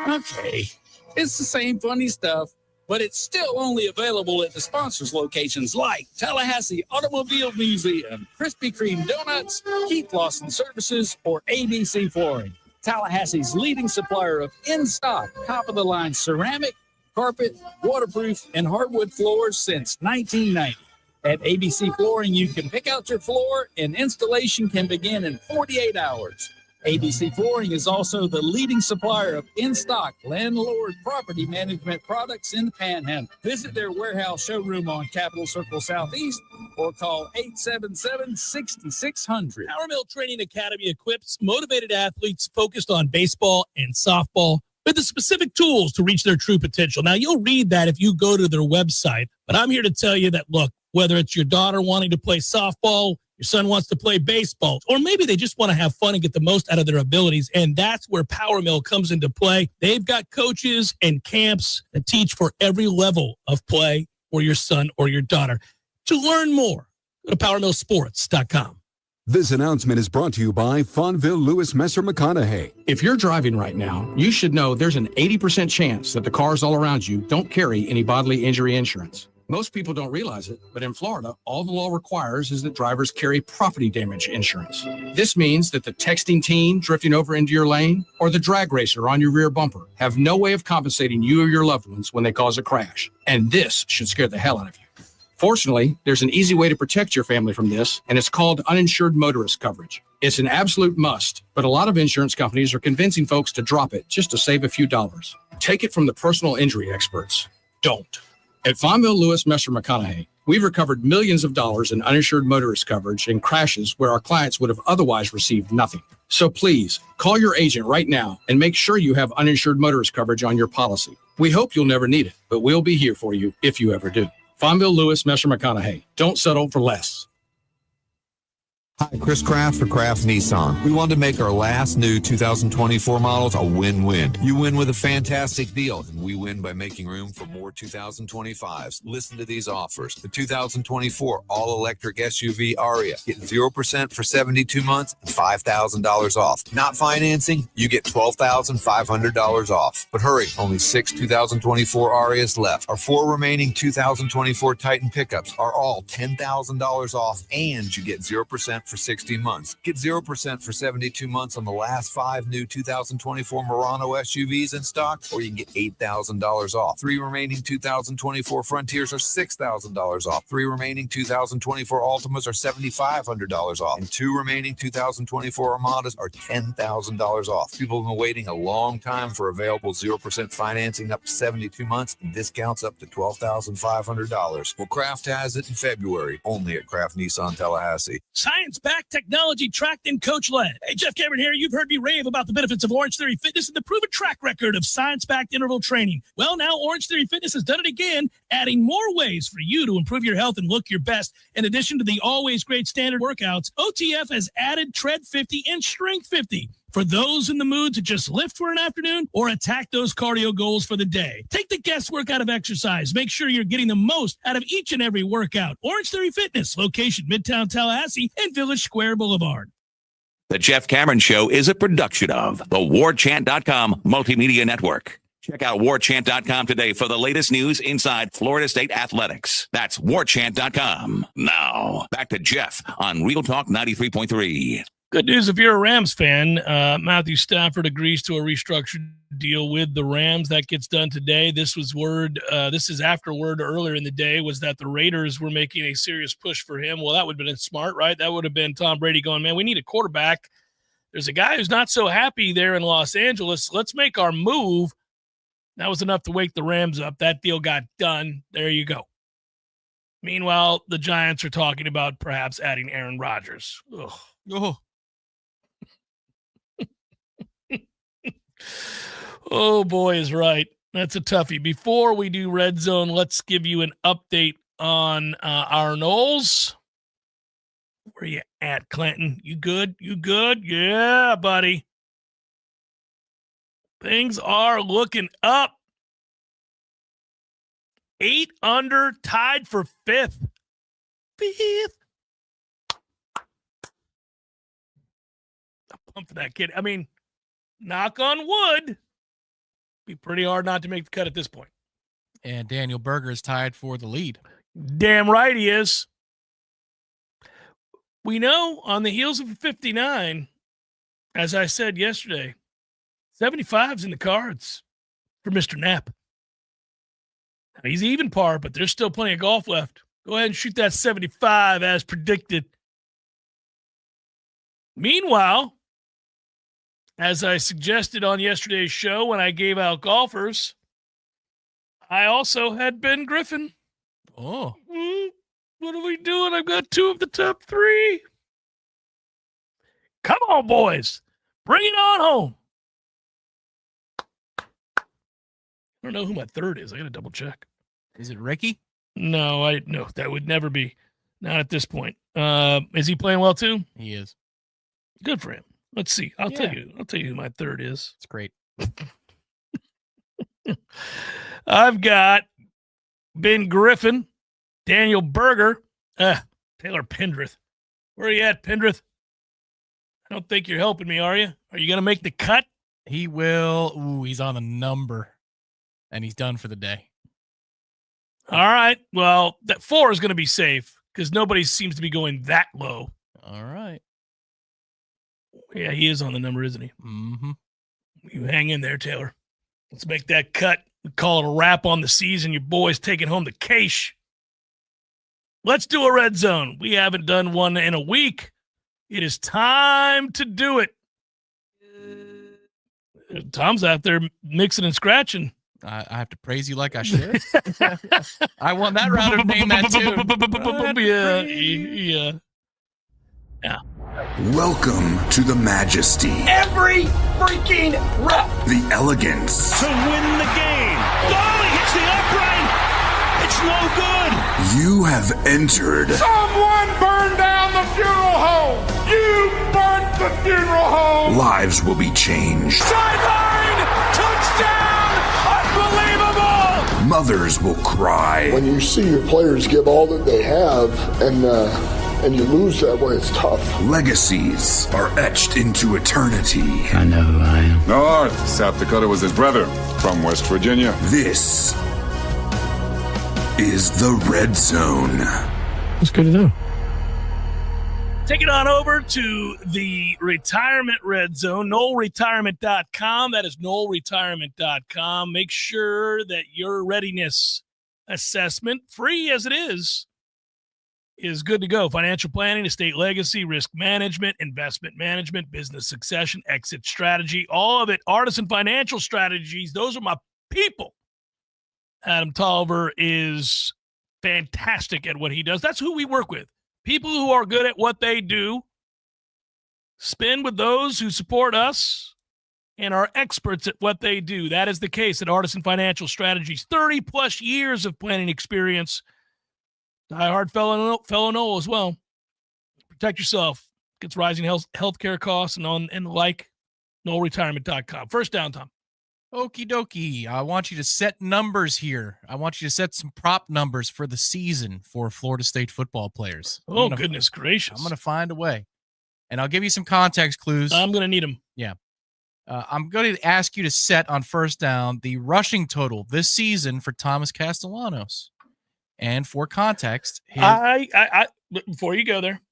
Okay, it's the same funny stuff, but it's still only available at the sponsors' locations like Tallahassee Automobile Museum, Krispy Kreme Donuts, Keith Lawson Services, or ABC Flooring. Tallahassee's leading supplier of in-stock, top-of-the-line ceramic, carpet, waterproof, and hardwood floors since 1990. At ABC Flooring, you can pick out your floor, and installation can begin in 48 hours. ABC Flooring is also the leading supplier of in-stock landlord property management products in the Panhandle. Visit their warehouse showroom on Capitol Circle Southeast or call 877-6600. Power Mill Training Academy equips motivated athletes focused on baseball and softball with the specific tools to reach their true potential. Now, you'll read that if you go to their website, but I'm here to tell you that, look, whether it's your daughter wanting to play softball, your son wants to play baseball, or maybe they just want to have fun and get the most out of their abilities, and that's where Power Mill comes into play. They've got coaches and camps that teach for every level of play for your son or your daughter. To learn more, go to PowerMillSports.com. This announcement is brought to you by Fonville Lewis Messer McConaughey. If you're driving right now, you should know there's an 80% chance that the cars all around you don't carry any bodily injury insurance. Most people don't realize it, but in Florida, all the law requires is that drivers carry property damage insurance. This means that the texting teen drifting over into your lane or the drag racer on your rear bumper have no way of compensating you or your loved ones when they cause a crash. And this should scare the hell out of you. Fortunately, there's an easy way to protect your family from this, and it's called uninsured motorist coverage. It's an absolute must, but a lot of insurance companies are convincing folks to drop it just to save a few dollars. Take it from the personal injury experts. Don't. At Fonville Lewis Messer McConaughey, we've recovered millions of dollars in uninsured motorist coverage in crashes where our clients would have otherwise received nothing. So please, call your agent right now and make sure you have uninsured motorist coverage on your policy. We hope you'll never need it, but we'll be here for you if you ever do. Fonville Lewis Messer McConaughey. Don't settle for less. Hi, Chris Kraft for Kraft Nissan. We wanted to make our last new 2024 models a win-win. You win with a fantastic deal, and we win by making room for more 2025s. Listen to these offers. The 2024 all-electric SUV Aria. Get 0% for 72 months and $5,000 off. Not financing? You get $12,500 off. But hurry, only 6 2024 Arias left. Our 4 remaining 2024 Titan pickups are all $10,000 off, and you get 0% 0% for 60 months. Get 0% for 72 months on the last 5 new 2024 Murano SUVs in stock, or you can get $8,000 off. 3 remaining 2024 Frontiers are $6,000 off. 3 remaining 2024 Altimas are $7,500 off. And 2 remaining 2024 Armadas are $10,000 off. People have been waiting a long time for available 0% financing up to 72 months and discounts up to $12,500. Well, Kraft has it in February, only at Kraft Nissan Tallahassee. Science-backed, technology-tracked, and coach-led. Hey, Jeff Cameron here. You've heard me rave about the benefits of Orange Theory Fitness and the proven track record of science-backed interval training. Well, now Orange Theory Fitness has done it again, adding more ways for you to improve your health and look your best. In addition to the always great standard workouts, OTF has added Tread 50 and Strength 50 for those in the mood to just lift for an afternoon or attack those cardio goals for the day. Take the guesswork out of exercise. Make sure you're getting the most out of each and every workout. Orange Theory Fitness, location Midtown Tallahassee and Village Square Boulevard. The Jeff Cameron Show is a production of the Warchant.com Multimedia Network. Check out Warchant.com today for the latest news inside Florida State athletics. That's Warchant.com. Now, back to Jeff on Real Talk 93.3. Good news if you're a Rams fan. Matthew Stafford agrees to a restructured deal with the Rams. That gets done today. This was word. This is after word earlier in the day was that the Raiders were making a serious push for him. Well, that would have been smart, right? That would have been Tom Brady going, man, we need a quarterback. There's a guy who's not so happy there in Los Angeles. Let's make our move. That was enough to wake the Rams up. That deal got done. There you go. Meanwhile, the Giants are talking about perhaps adding Aaron Rodgers. Ugh. Oh. Oh, boy is right. That's a toughie. Before we do Red Zone, let's give you an update on our Noles. Where you at, Clinton? You good? You good? Yeah, buddy. Things are looking up. 8 under, tied for 5th. Pump for that kid. I mean, knock on wood. Be pretty hard not to make the cut at this point. And Daniel Berger is tied for the lead. Damn right he is. We know on the heels of 59, as I said yesterday, 75's in the cards for Mr. Knapp. Now, he's even par, but there's still plenty of golf left. Go ahead and shoot that 75 as predicted. Meanwhile, as I suggested on yesterday's show when I gave out golfers, I also had Ben Griffin. Oh. What are we doing? I've got 2 of the top 3. Come on, boys. Bring it on home. I don't know who my 3rd is. I got to double check. Is it Ricky? No, that would never be. Not at this point. Is he playing well too? He is. Good for him. Let's see. I'll tell you who my 3rd is. It's great. I've got Ben Griffin, Daniel Berger, Taylor Pendrith. Where are you at, Pendrith? I don't think you're helping me, are you? Are you going to make the cut? He will. Ooh, he's on the number, and he's done for the day. All right. Well, that 4 is going to be safe because nobody seems to be going that low. All right. Yeah, he is on the number, isn't he? Mm-hmm. You hang in there, Taylor. Let's make that cut. We call it a wrap on the season. Your boy's taking home the cash. Let's do a red zone. We haven't done one in a week. It is time to do it. Tom's out there mixing and scratching. I have to praise you like I should. I won that round of Name That Tune. Yeah. Welcome to the majesty. Every freaking rep. The elegance. To win the game. Oh, he hits the upright. It's no good. You have entered. Someone burned down the funeral home. You burnt the funeral home. Lives will be changed. Sideline. Touchdown. Unbelievable. Mothers will cry. When you see your players give all that they have and you lose that way, it's tough. Legacies are etched into eternity. I know who I am. North. South Dakota was his brother from West Virginia. This is the Red Zone. That's good to know. Take it on over to the Retirement Red Zone, NoelRetirement.com. That is NoelRetirement.com. Make sure that your readiness assessment, free as it is good to go. Financial planning, estate legacy, risk management, investment management, business succession, exit strategy, all of it. Artisan Financial Strategies, those are my people. Adam Tolliver is fantastic at what he does. That's who we work with. People who are good at what they do. Spend with those who support us and are experts at what they do. That is the case at Artisan Financial Strategies. 30-plus years of planning experience. Die-hard fellow Noel as well. Protect yourself against rising healthcare costs and the like. NoelRetirement.com. First down, Tom. Okie dokie. I want you to set numbers here. I want you to set some prop numbers for the season for Florida State football players. Oh, goodness gracious. I'm going to find a way. And I'll give you some context clues. I'm going to need them. Yeah. I'm going to ask you to set on first down the rushing total this season for Thomas Castellanos. And for context, before you go there,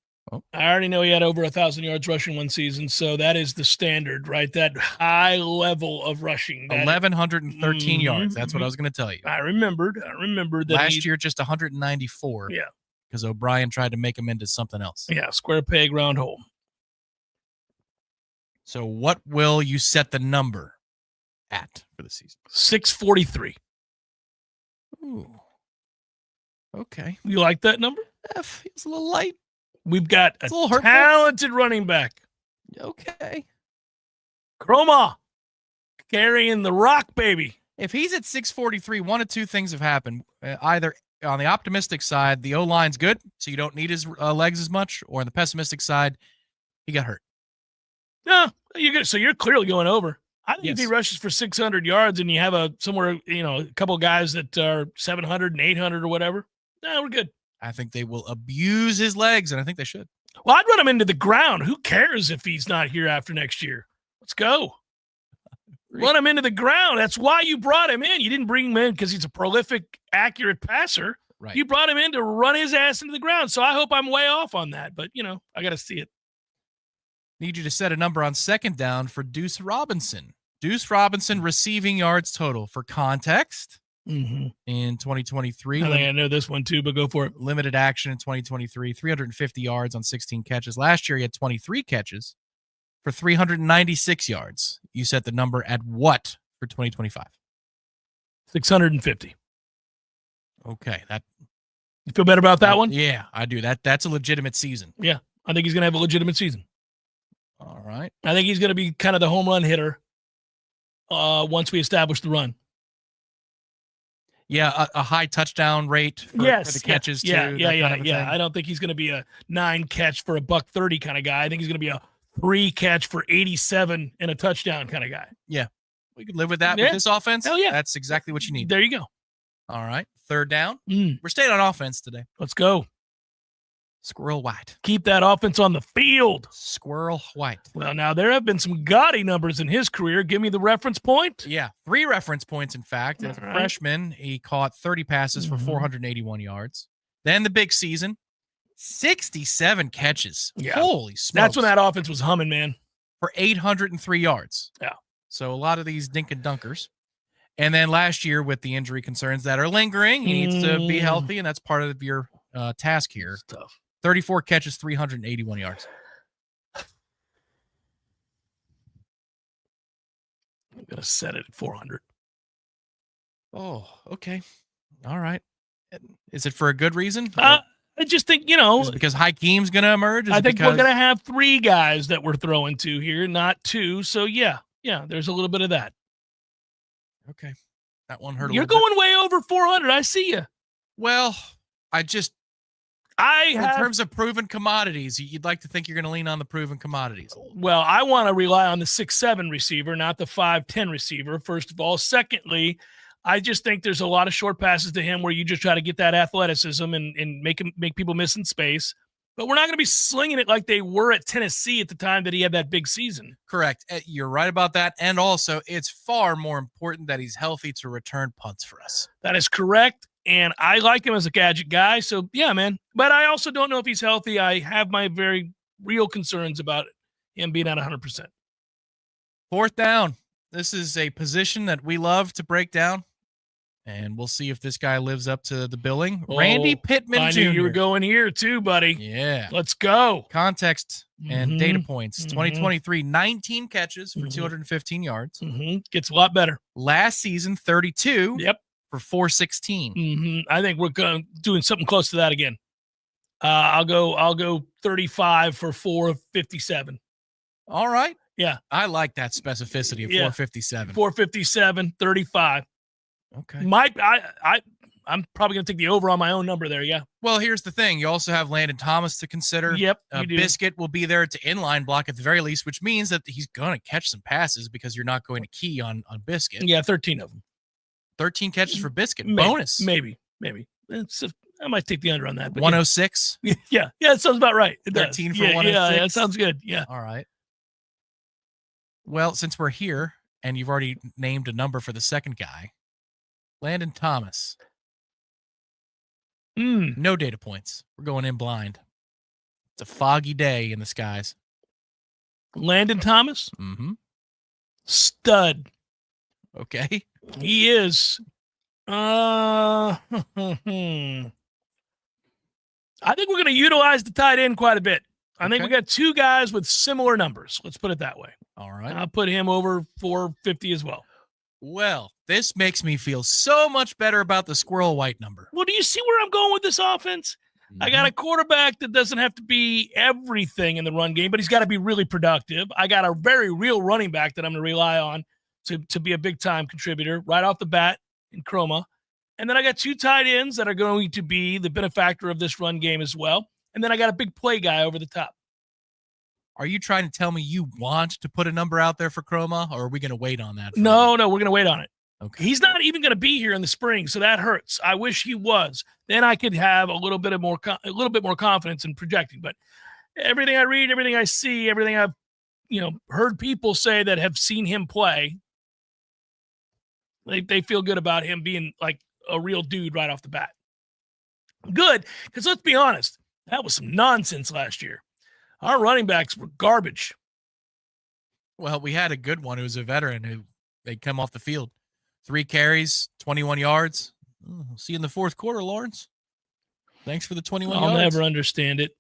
I already know he had over 1,000 yards rushing one season, so that is the standard, right? That high level of rushing. 1,113 yards. That's what I was going to tell you. I remembered that last year just 194. Yeah, because O'Brien tried to make him into something else. Yeah, square peg, round hole. So what will you set the number at for the season? 643. Ooh. Okay. You like that number? Feels a little light. We've got a talented running back. Okay. Chroma carrying the rock, baby. If he's at 643, one of two things have happened. Either on the optimistic side, the O-line's good, so you don't need his legs as much, or on the pessimistic side, he got hurt. No, you're good. So you're clearly going over. I think if he rushes for 600 yards and you have a couple of guys that are 700 and 800 or whatever, we're good. I think they will abuse his legs, and I think they should. Well, I'd run him into the ground. Who cares if he's not here after next year? Let's go. Run him into the ground. That's why you brought him in. You didn't bring him in because he's a prolific, accurate passer. Right. You brought him in to run his ass into the ground. So I hope I'm way off on that. But, I got to see it. Need you to set a number on second down for Deuce Robinson. Deuce Robinson receiving yards total. For context, in 2023. I think I know this one too, but go for it. Limited action in 2023, 350 yards on 16 catches. Last year, he had 23 catches for 396 yards. You set the number at what for 2025? 650. Okay. You feel better about that one? Yeah, I do. That's a legitimate season. Yeah, I think he's going to have a legitimate season. All right. I think he's going to be kind of the home run hitter once we establish the run. Yeah, a high touchdown rate for the catches, too. Yeah. I don't think he's going to be a 9 catch for a $130 kind of guy. I think he's going to be a 3 catch for 87 and a touchdown kind of guy. Yeah. We could live with that with this offense. Hell yeah. That's exactly what you need. There you go. All right. Third down. We're staying on offense today. Let's go. Squirrel White. Keep that offense on the field. Squirrel White. Well, now there have been some gaudy numbers in his career. Give me the reference point. Yeah, 3 reference points, in fact. As a freshman, he caught 30 passes for 481 yards. Then the big season, 67 catches. Yeah. Holy smokes. That's when that offense was humming, man. For 803 yards. Yeah. So a lot of these dink and dunkers. And then last year with the injury concerns that are lingering, he needs to be healthy, and that's part of your task here. It's tough. 34 catches, 381 yards. I'm going to set it at 400. Oh, okay. All right. Is it for a good reason? I just think, Is it because Hakeem's going to emerge? I think we're going to have 3 guys that we're throwing to here, not 2. So, yeah, there's a little bit of that. Okay. That one hurt a You're little going way over 400. I see you. Well, in terms of proven commodities, you'd like to think you're going to lean on the proven commodities. Well, I want to rely on the 6'7" receiver, not the 5'10" receiver, first of all. Secondly, I just think there's a lot of short passes to him where you just try to get that athleticism and make people miss in space. But we're not going to be slinging it like they were at Tennessee at the time that he had that big season. Correct. You're right about that. And also, it's far more important that he's healthy to return punts for us. That is correct. And I like him as a gadget guy. So, yeah, man. But I also don't know if he's healthy. I have my very real concerns about him being at 100%. Fourth down. This is a position that we love to break down, and we'll see if this guy lives up to the billing. Randy Pittman I Jr. knew you were going here too, buddy. Yeah. Let's go. Context and Mhm. data points. Mhm. 2023, 19 catches for 215 yards. Gets a lot better. Last season, 32 for 416. I think we're doing something close to that again. I'll go 35 for 457. All right. Yeah. I like that specificity of 457. 457, 35. Okay. I'm probably going to take the over on my own number there, yeah. Well, here's the thing. You also have Landon Thomas to consider. Yep, you do. Biscuit will be there to inline block at the very least, which means that he's going to catch some passes because you're not going to key on Biscuit. Yeah, 13 of them. 13 catches for Biscuit. Maybe, Bonus. Maybe. I might take the under on that. But 106? Yeah, that sounds about right. It 13 does. for 106? Yeah, that sounds good. Yeah. All right. Well, since we're here and you've already named a number for the second guy, Landon Thomas. No data points. We're going in blind. It's a foggy day in the skies. Landon Thomas? Mm-hmm. Stud. Okay. He is. I think we're going to utilize the tight end quite a bit. I think we got two guys with similar numbers. Let's put it that way. All right. I'll put him over 450 as well. Well, this makes me feel so much better about the Squirrel White number. Well, do you see where I'm going with this offense? I got a quarterback that doesn't have to be everything in the run game, but he's got to be really productive. I got a very real running back that I'm going to rely on to be a big-time contributor right off the bat in Chroma. And then I got two tight ends that are going to be the benefactor of this run game as well. And then I got a big play guy over the top. Are you trying to tell me you want to put a number out there for Chroma, or are we going to wait on that? No, we're going to wait on it. Okay. He's not even going to be here in the spring, so that hurts. I wish he was. Then I could have a little bit more confidence in projecting. But everything I read, everything I see, everything I've heard people say that have seen him play, they feel good about him being like a real dude right off the bat. Good, because let's be honest, that was some nonsense last year. Our running backs were garbage. Well, we had a good one who was a veteran who they'd come off the field. 3 carries, 21 yards. See you in the fourth quarter, Lawrence. Thanks for the 21 yards. I'll never understand it.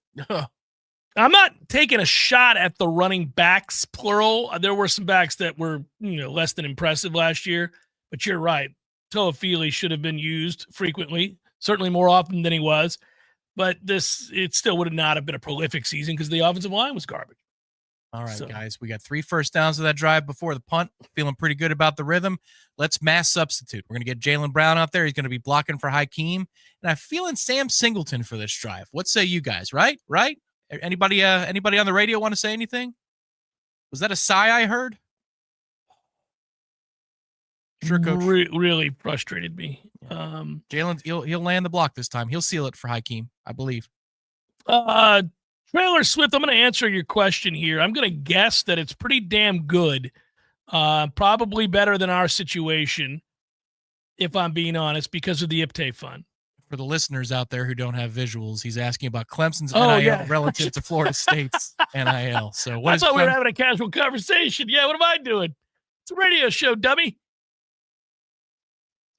I'm not taking a shot at the running backs, plural. There were some backs that were less than impressive last year, but you're right. Toafili should have been used frequently, certainly more often than he was. But it still would not have been a prolific season because the offensive line was garbage. All right, guys, we got 3 first downs of that drive before the punt. Feeling pretty good about the rhythm. Let's mass substitute. We're going to get Jaylen Brown out there. He's going to be blocking for Hakeem. And I'm feeling Sam Singleton for this drive. What say you guys, right? Anybody on the radio want to say anything? Was that a sigh I heard? Sure, Coach. Really frustrated me. Jalen, he'll land the block this time. He'll seal it for Hakeem, I believe. Trailer Swift, I'm going to answer your question here. I'm going to guess that it's pretty damn good. Probably better than our situation, if I'm being honest, because of the IPTAY fund. For the listeners out there who don't have visuals, he's asking about Clemson's NIL relative to Florida State's NIL. So I thought we were having a casual conversation. Yeah, what am I doing? It's a radio show, dummy.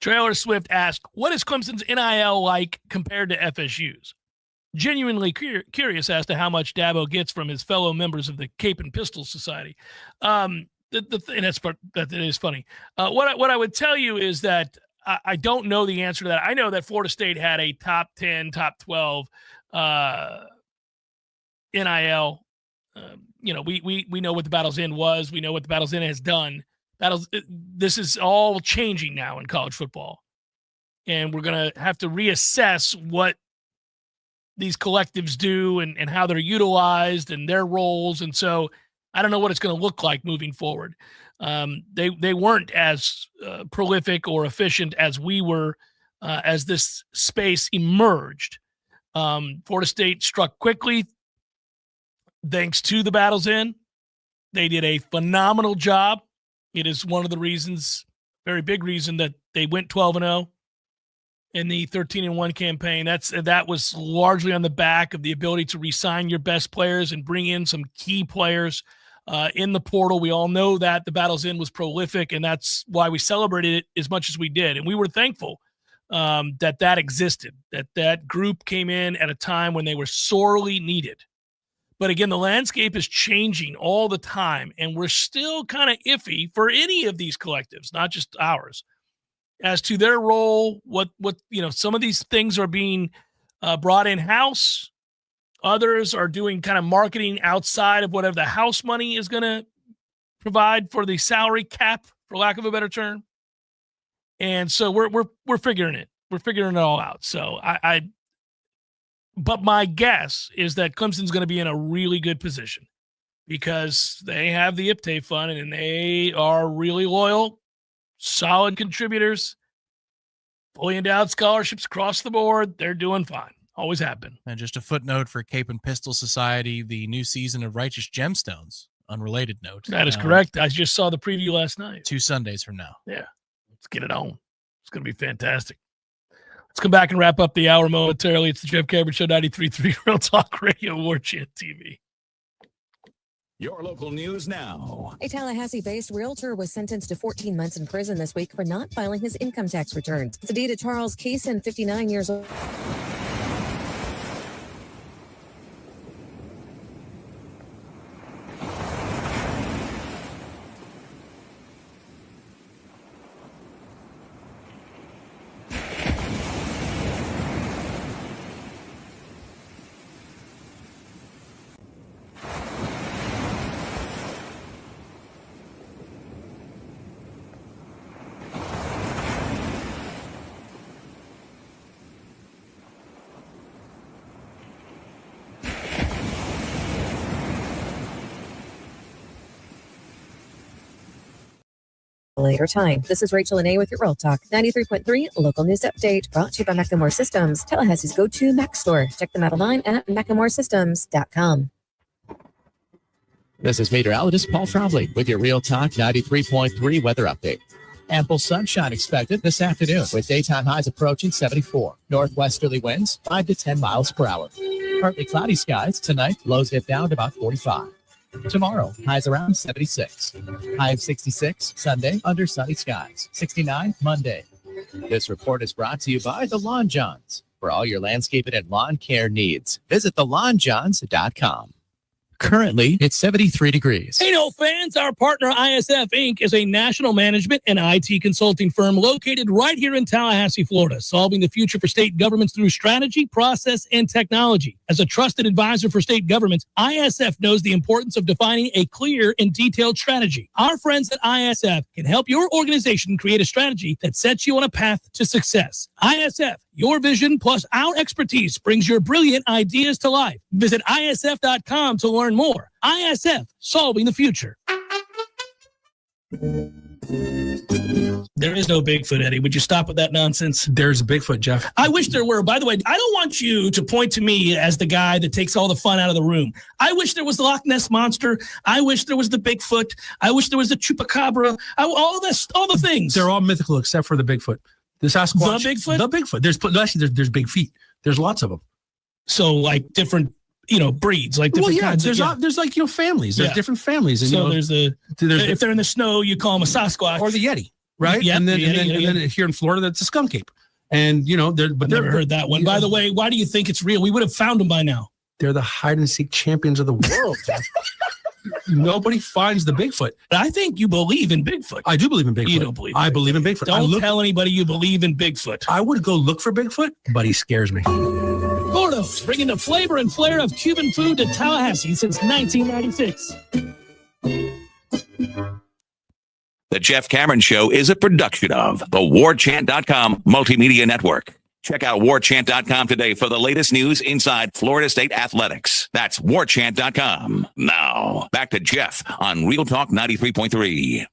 Trailer Swift asked, what is Clemson's NIL like compared to FSU's? Genuinely curious as to how much Dabo gets from his fellow members of the Cape and Pistol Society. And that is funny. What I would tell you is that I don't know the answer to that. I know that Florida State had a top 10, top 12 NIL. We know what the Battle's End was. We know what the Battle's End has done. This is all changing now in college football. And we're going to have to reassess what these collectives do and how they're utilized and their roles. And so I don't know what it's going to look like moving forward. They weren't as prolific or efficient as we were as this space emerged. Florida State struck quickly thanks to the Battle's End. They did a phenomenal job. It is one of the reasons, very big reason, that they went 12-0. in the 13-1 campaign. That was largely on the back of the ability to re-sign your best players and bring in some key players in the portal. We all know that the Battle's End was prolific, and that's why we celebrated it as much as we did. And we were thankful that existed, that group came in at a time when they were sorely needed. But again, the landscape is changing all the time, and we're still kind of iffy for any of these collectives, not just ours, as to their role. What some of these things are being brought in-house. Others are doing kind of marketing outside of whatever the house money is going to provide for the salary cap, for lack of a better term. And so we're figuring it. We're figuring it all out. So but my guess is that Clemson's going to be in a really good position because they have the IPTAY fund and they are really loyal, solid contributors, fully endowed scholarships across the board. They're doing fine. Always have been. And just a footnote for Cape and Pistol Society, the new season of Righteous Gemstones, unrelated note. That is correct. I just saw the preview last night. 2 Sundays from now. Yeah. Let's get it on. It's going to be fantastic. Let's come back and wrap up the hour momentarily. It's the Jeff Cameron Show, 93.3 Real Talk Radio, Warchant TV. Your local news now. A Tallahassee-based realtor was sentenced to 14 months in prison this week for not filing his income tax returns. Sedita Charles Kaysen, 59 years old. Later time. This is Rachel Lene with your Real Talk 93.3 local news update brought to you by Macklemore Systems, Tallahassee's go-to Mac store. Check them out online at McLemoreSystems.com. This is meteorologist Paul Trombley with your Real Talk 93.3 weather update. Ample sunshine expected this afternoon with daytime highs approaching 74. Northwesterly winds 5 to 10 miles per hour. Partly cloudy skies tonight, lows get down to about 45. Tomorrow, highs around 76. High of 66 Sunday under sunny skies. 69 Monday. This report is brought to you by the Lawn Johns. For all your landscaping and lawn care needs, visit thelawnjohns.com. Currently, it's 73 degrees. Hey, no fans, our partner ISF Inc. is a national management and IT consulting firm located right here in Tallahassee, Florida, solving the future for state governments through strategy, process, and technology. As a trusted advisor for state governments, ISF knows the importance of defining a clear and detailed strategy. Our friends at ISF can help your organization create a strategy that sets you on a path to success. ISF, your vision plus our expertise brings your brilliant ideas to life. Visit ISF.com to learn more. ISF, solving the future. There is no Bigfoot, Eddie. Would you stop with that nonsense? There's a Bigfoot, Jeff. I wish there were. By the way, I don't want you to point to me as the guy that takes all the fun out of the room. I wish there was the Loch Ness Monster. I wish there was the Bigfoot. I wish there was the Chupacabra. All the things. They're all mythical except for the Bigfoot. The Sasquatch. The Bigfoot? The Bigfoot. There's big feet. There's lots of them. So like different, breeds, like different kinds. There's like, families. There's different families. And, so there's if they're in the snow, you call them a Sasquatch. Or the Yeti, right? Yep, and then here in Florida, that's a skunk ape. And, I've never heard that one. By the way, why do you think it's real? We would have found them by now. They're the hide and seek champions of the world. Nobody finds the Bigfoot. But I think you believe in Bigfoot. I do believe in Bigfoot. You don't believe. I believe in Bigfoot. Don't tell anybody you believe in Bigfoot. I would go look for Bigfoot, but he scares me. Gordo's, bringing the flavor and flair of Cuban food to Tallahassee since 1996. The Jeff Cameron Show is a production of the Warchant.com Multimedia Network. Check out Warchant.com today for the latest news inside Florida State athletics. That's Warchant.com. Now, back to Jeff on Real Talk 93.3.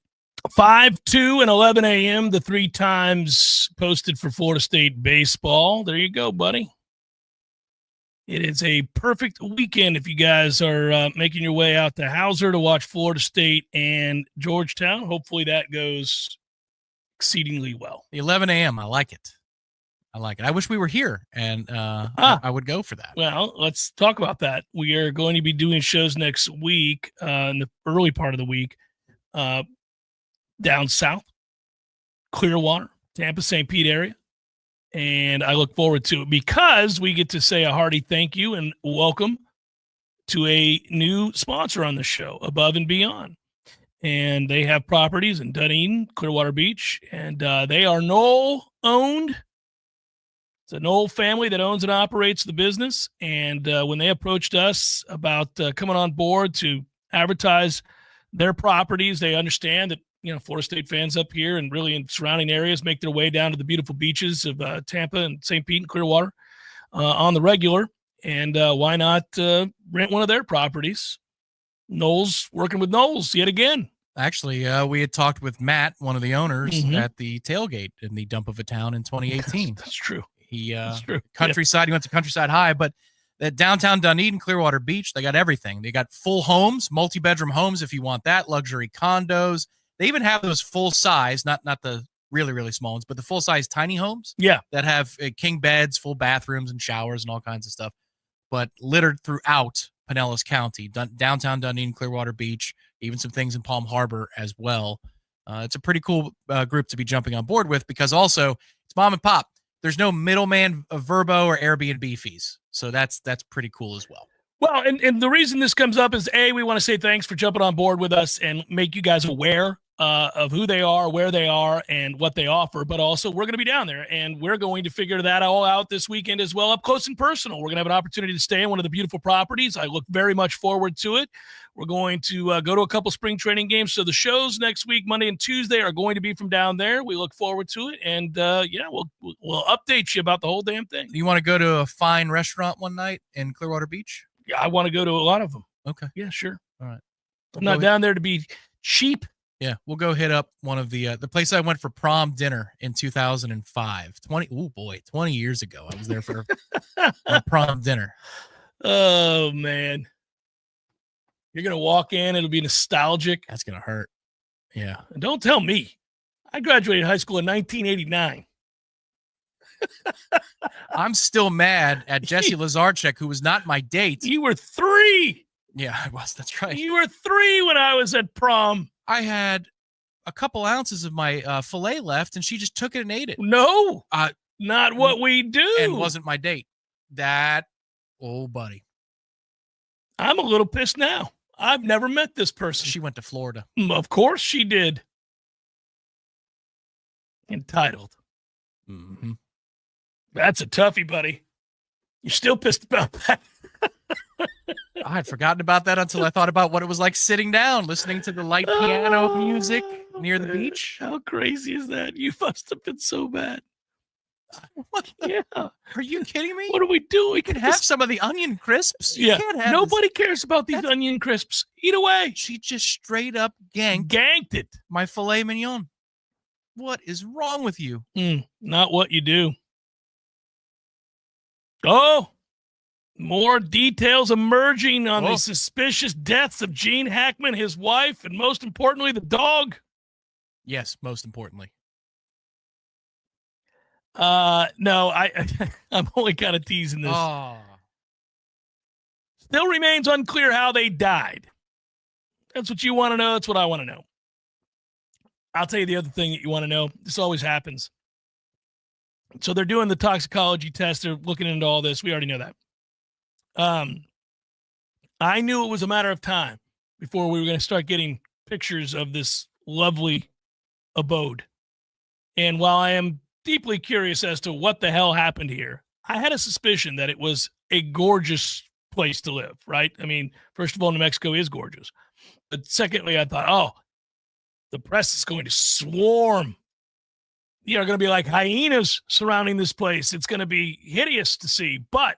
5, 2, and 11 a.m., the 3 times posted for Florida State baseball. There you go, buddy. It is a perfect weekend if you guys are making your way out to Hauser to watch Florida State and Georgetown. Hopefully that goes exceedingly well. The 11 a.m., I like it. I like it. I wish we were here, and I would go for that. Well, let's talk about that. We are going to be doing shows next week, in the early part of the week, down south, Clearwater, Tampa, St. Pete area. And I look forward to it because we get to say a hearty thank you and welcome to a new sponsor on the show, Above and Beyond. And they have properties in Dunedin, Clearwater Beach, and they are Knoll-owned. It's a Knoll family that owns and operates the business. And when they approached us about coming on board to advertise their properties, they understand that, Florida State fans up here and really in surrounding areas make their way down to the beautiful beaches of Tampa and St. Pete and Clearwater on the regular. And why not rent one of their properties? Knoll's working with Knoll's yet again. Actually, we had talked with Matt, one of the owners, at the tailgate in the dump of a town in 2018. That's true. That's true. Countryside, he went to Countryside High, but at downtown Dunedin, Clearwater Beach, they got everything. They got full homes, multi-bedroom homes if you want that, luxury condos. They even have those full size, not the really, really small ones, but the full size tiny homes. Yeah. That have king beds, full bathrooms and showers and all kinds of stuff, but littered throughout Pinellas County, downtown Dunedin, Clearwater Beach, even some things in Palm Harbor as well. It's a pretty cool group to be jumping on board with because also it's mom and pop. There's no middleman of Vrbo or Airbnb fees. So that's pretty cool as well. Well, and the reason this comes up is, A, we want to say thanks for jumping on board with us and make you guys aware of who they are, where they are, and what they offer. But also, we're going to be down there, and we're going to figure that all out this weekend as well, up close and personal. We're going to have an opportunity to stay in one of the beautiful properties. I look very much forward to it. We're going to go to a couple spring training games. So the shows next week, Monday and Tuesday, are going to be from down there. We look forward to it. And, we'll update you about the whole damn thing. You want to go to a fine restaurant one night in Clearwater Beach? Yeah, I want to go to a lot of them. Okay. Yeah, sure. All right. I'm not down there to be cheap. Yeah, we'll go hit up one of the place I went for prom dinner in 2005. 20 years ago. I was there for a prom dinner. Oh, man. You're going to walk in. It'll be nostalgic. That's going to hurt. Yeah. And don't tell me. I graduated high school in 1989. I'm still mad at Jesse Lazarchuk, who was not my date. You were 3. Yeah, I was. That's right. You were 3 when I was at prom. I had a couple ounces of my filet left, and she just took it and ate it. No, not what we do. And wasn't my date. Buddy. I'm a little pissed now. I've never met this person. She went to Florida. Of course she did. Entitled. Mm-hmm. That's a toughie, buddy. You're still pissed about that. I had forgotten about that until I thought about what it was like sitting down, listening to the light piano music near the beach. How crazy is that? You must have been so bad. What? Yeah. Are you kidding me? What are we doing? We can have some of the onion crisps. You Yeah. can't have Nobody cares about these onion crisps. Eat away. She just straight up ganked it. My filet mignon. What is wrong with you? Not what you do. Oh, more details emerging on the suspicious deaths of Gene Hackman, his wife, and most importantly, the dog. Yes, most importantly. No, I'm only kind of teasing this. Still remains unclear how they died. That's what you want to know. That's what I want to know. I'll tell you the other thing that you want to know. This always happens. So they're doing the toxicology test. They're looking into all this. We already know that. I knew it was a matter of time before we were going to start getting pictures of this lovely abode. And while I am deeply curious as to what the hell happened here, I had a suspicion that it was a gorgeous place to live, right? I mean, first of all, New Mexico is gorgeous. But secondly, I thought, the press is going to swarm. Are going to be like hyenas surrounding this place. It's going to be hideous to see, but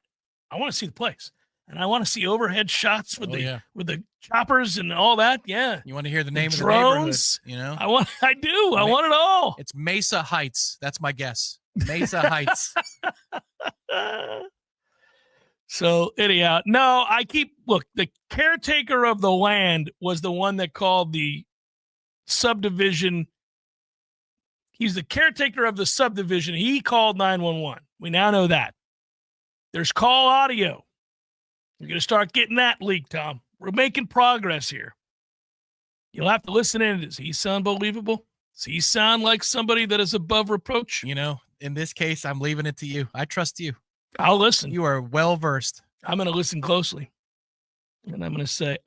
I want to see the place, and I want to see overhead shots with the choppers and all that. Yeah, you want to hear the name of drones? The neighborhood? I do. I want it all. It's Mesa Heights. That's my guess. Mesa Heights. So anyhow, no, the caretaker of the land was the one that called the subdivision He's the caretaker of the subdivision. He called 911. We now know that. There's call audio. You're going to start getting that leaked, Tom. We're making progress here. You'll have to listen in. Does he sound believable? Does he sound like somebody that is above reproach? You know, in this case, I'm leaving it to you. I trust you. I'll listen. You are well-versed. I'm going to listen closely. And I'm going to say,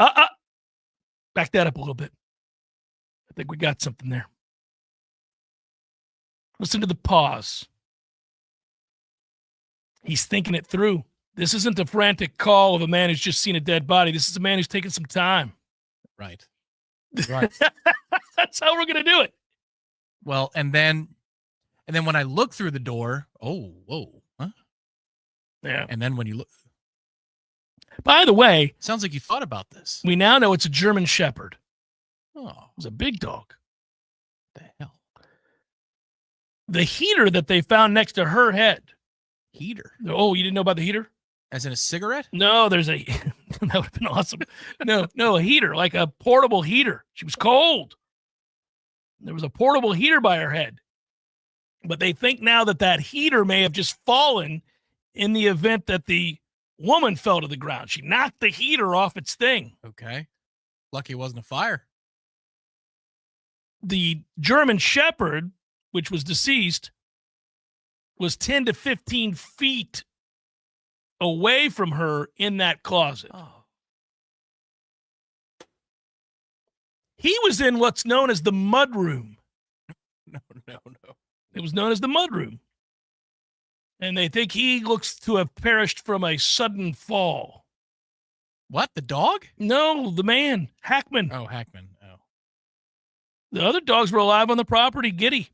back that up a little bit. I think we got something there. Listen to the pause. He's thinking it through. This isn't a frantic call of a man who's just seen a dead body. This is a man who's taking some time. Right. Right. That's how we're going to do it. Well, and then when I look through the door, whoa. Huh? Yeah. And then when you look. By the way. Sounds like you thought about this. We now know it's a German Shepherd. Oh. It was a big dog. What the hell? The heater that they found next to her head. Heater? Oh, you didn't know about the heater? As in a cigarette? No, there's a that would have been awesome. No, a heater, like a portable heater. She was cold. There was a portable heater by her head. But they think now that heater may have just fallen in the event that the woman fell to the ground. She knocked the heater off its thing. Okay. Lucky it wasn't a fire. The German Shepherd, which was deceased, was 10 to 15 feet away from her in that closet. Oh. He was in what's known as the mud room. No. It was known as the mud room. And they think he looks to have perished from a sudden fall. What? The dog? No, the man, Hackman. Oh, Hackman. Oh. The other dogs were alive on the property. Giddy.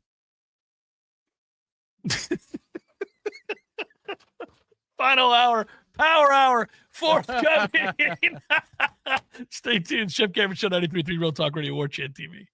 Final hour, power hour, forthcoming. Stay tuned. Chef Cameron Show 93.3 Real Talk Radio, Warchant TV.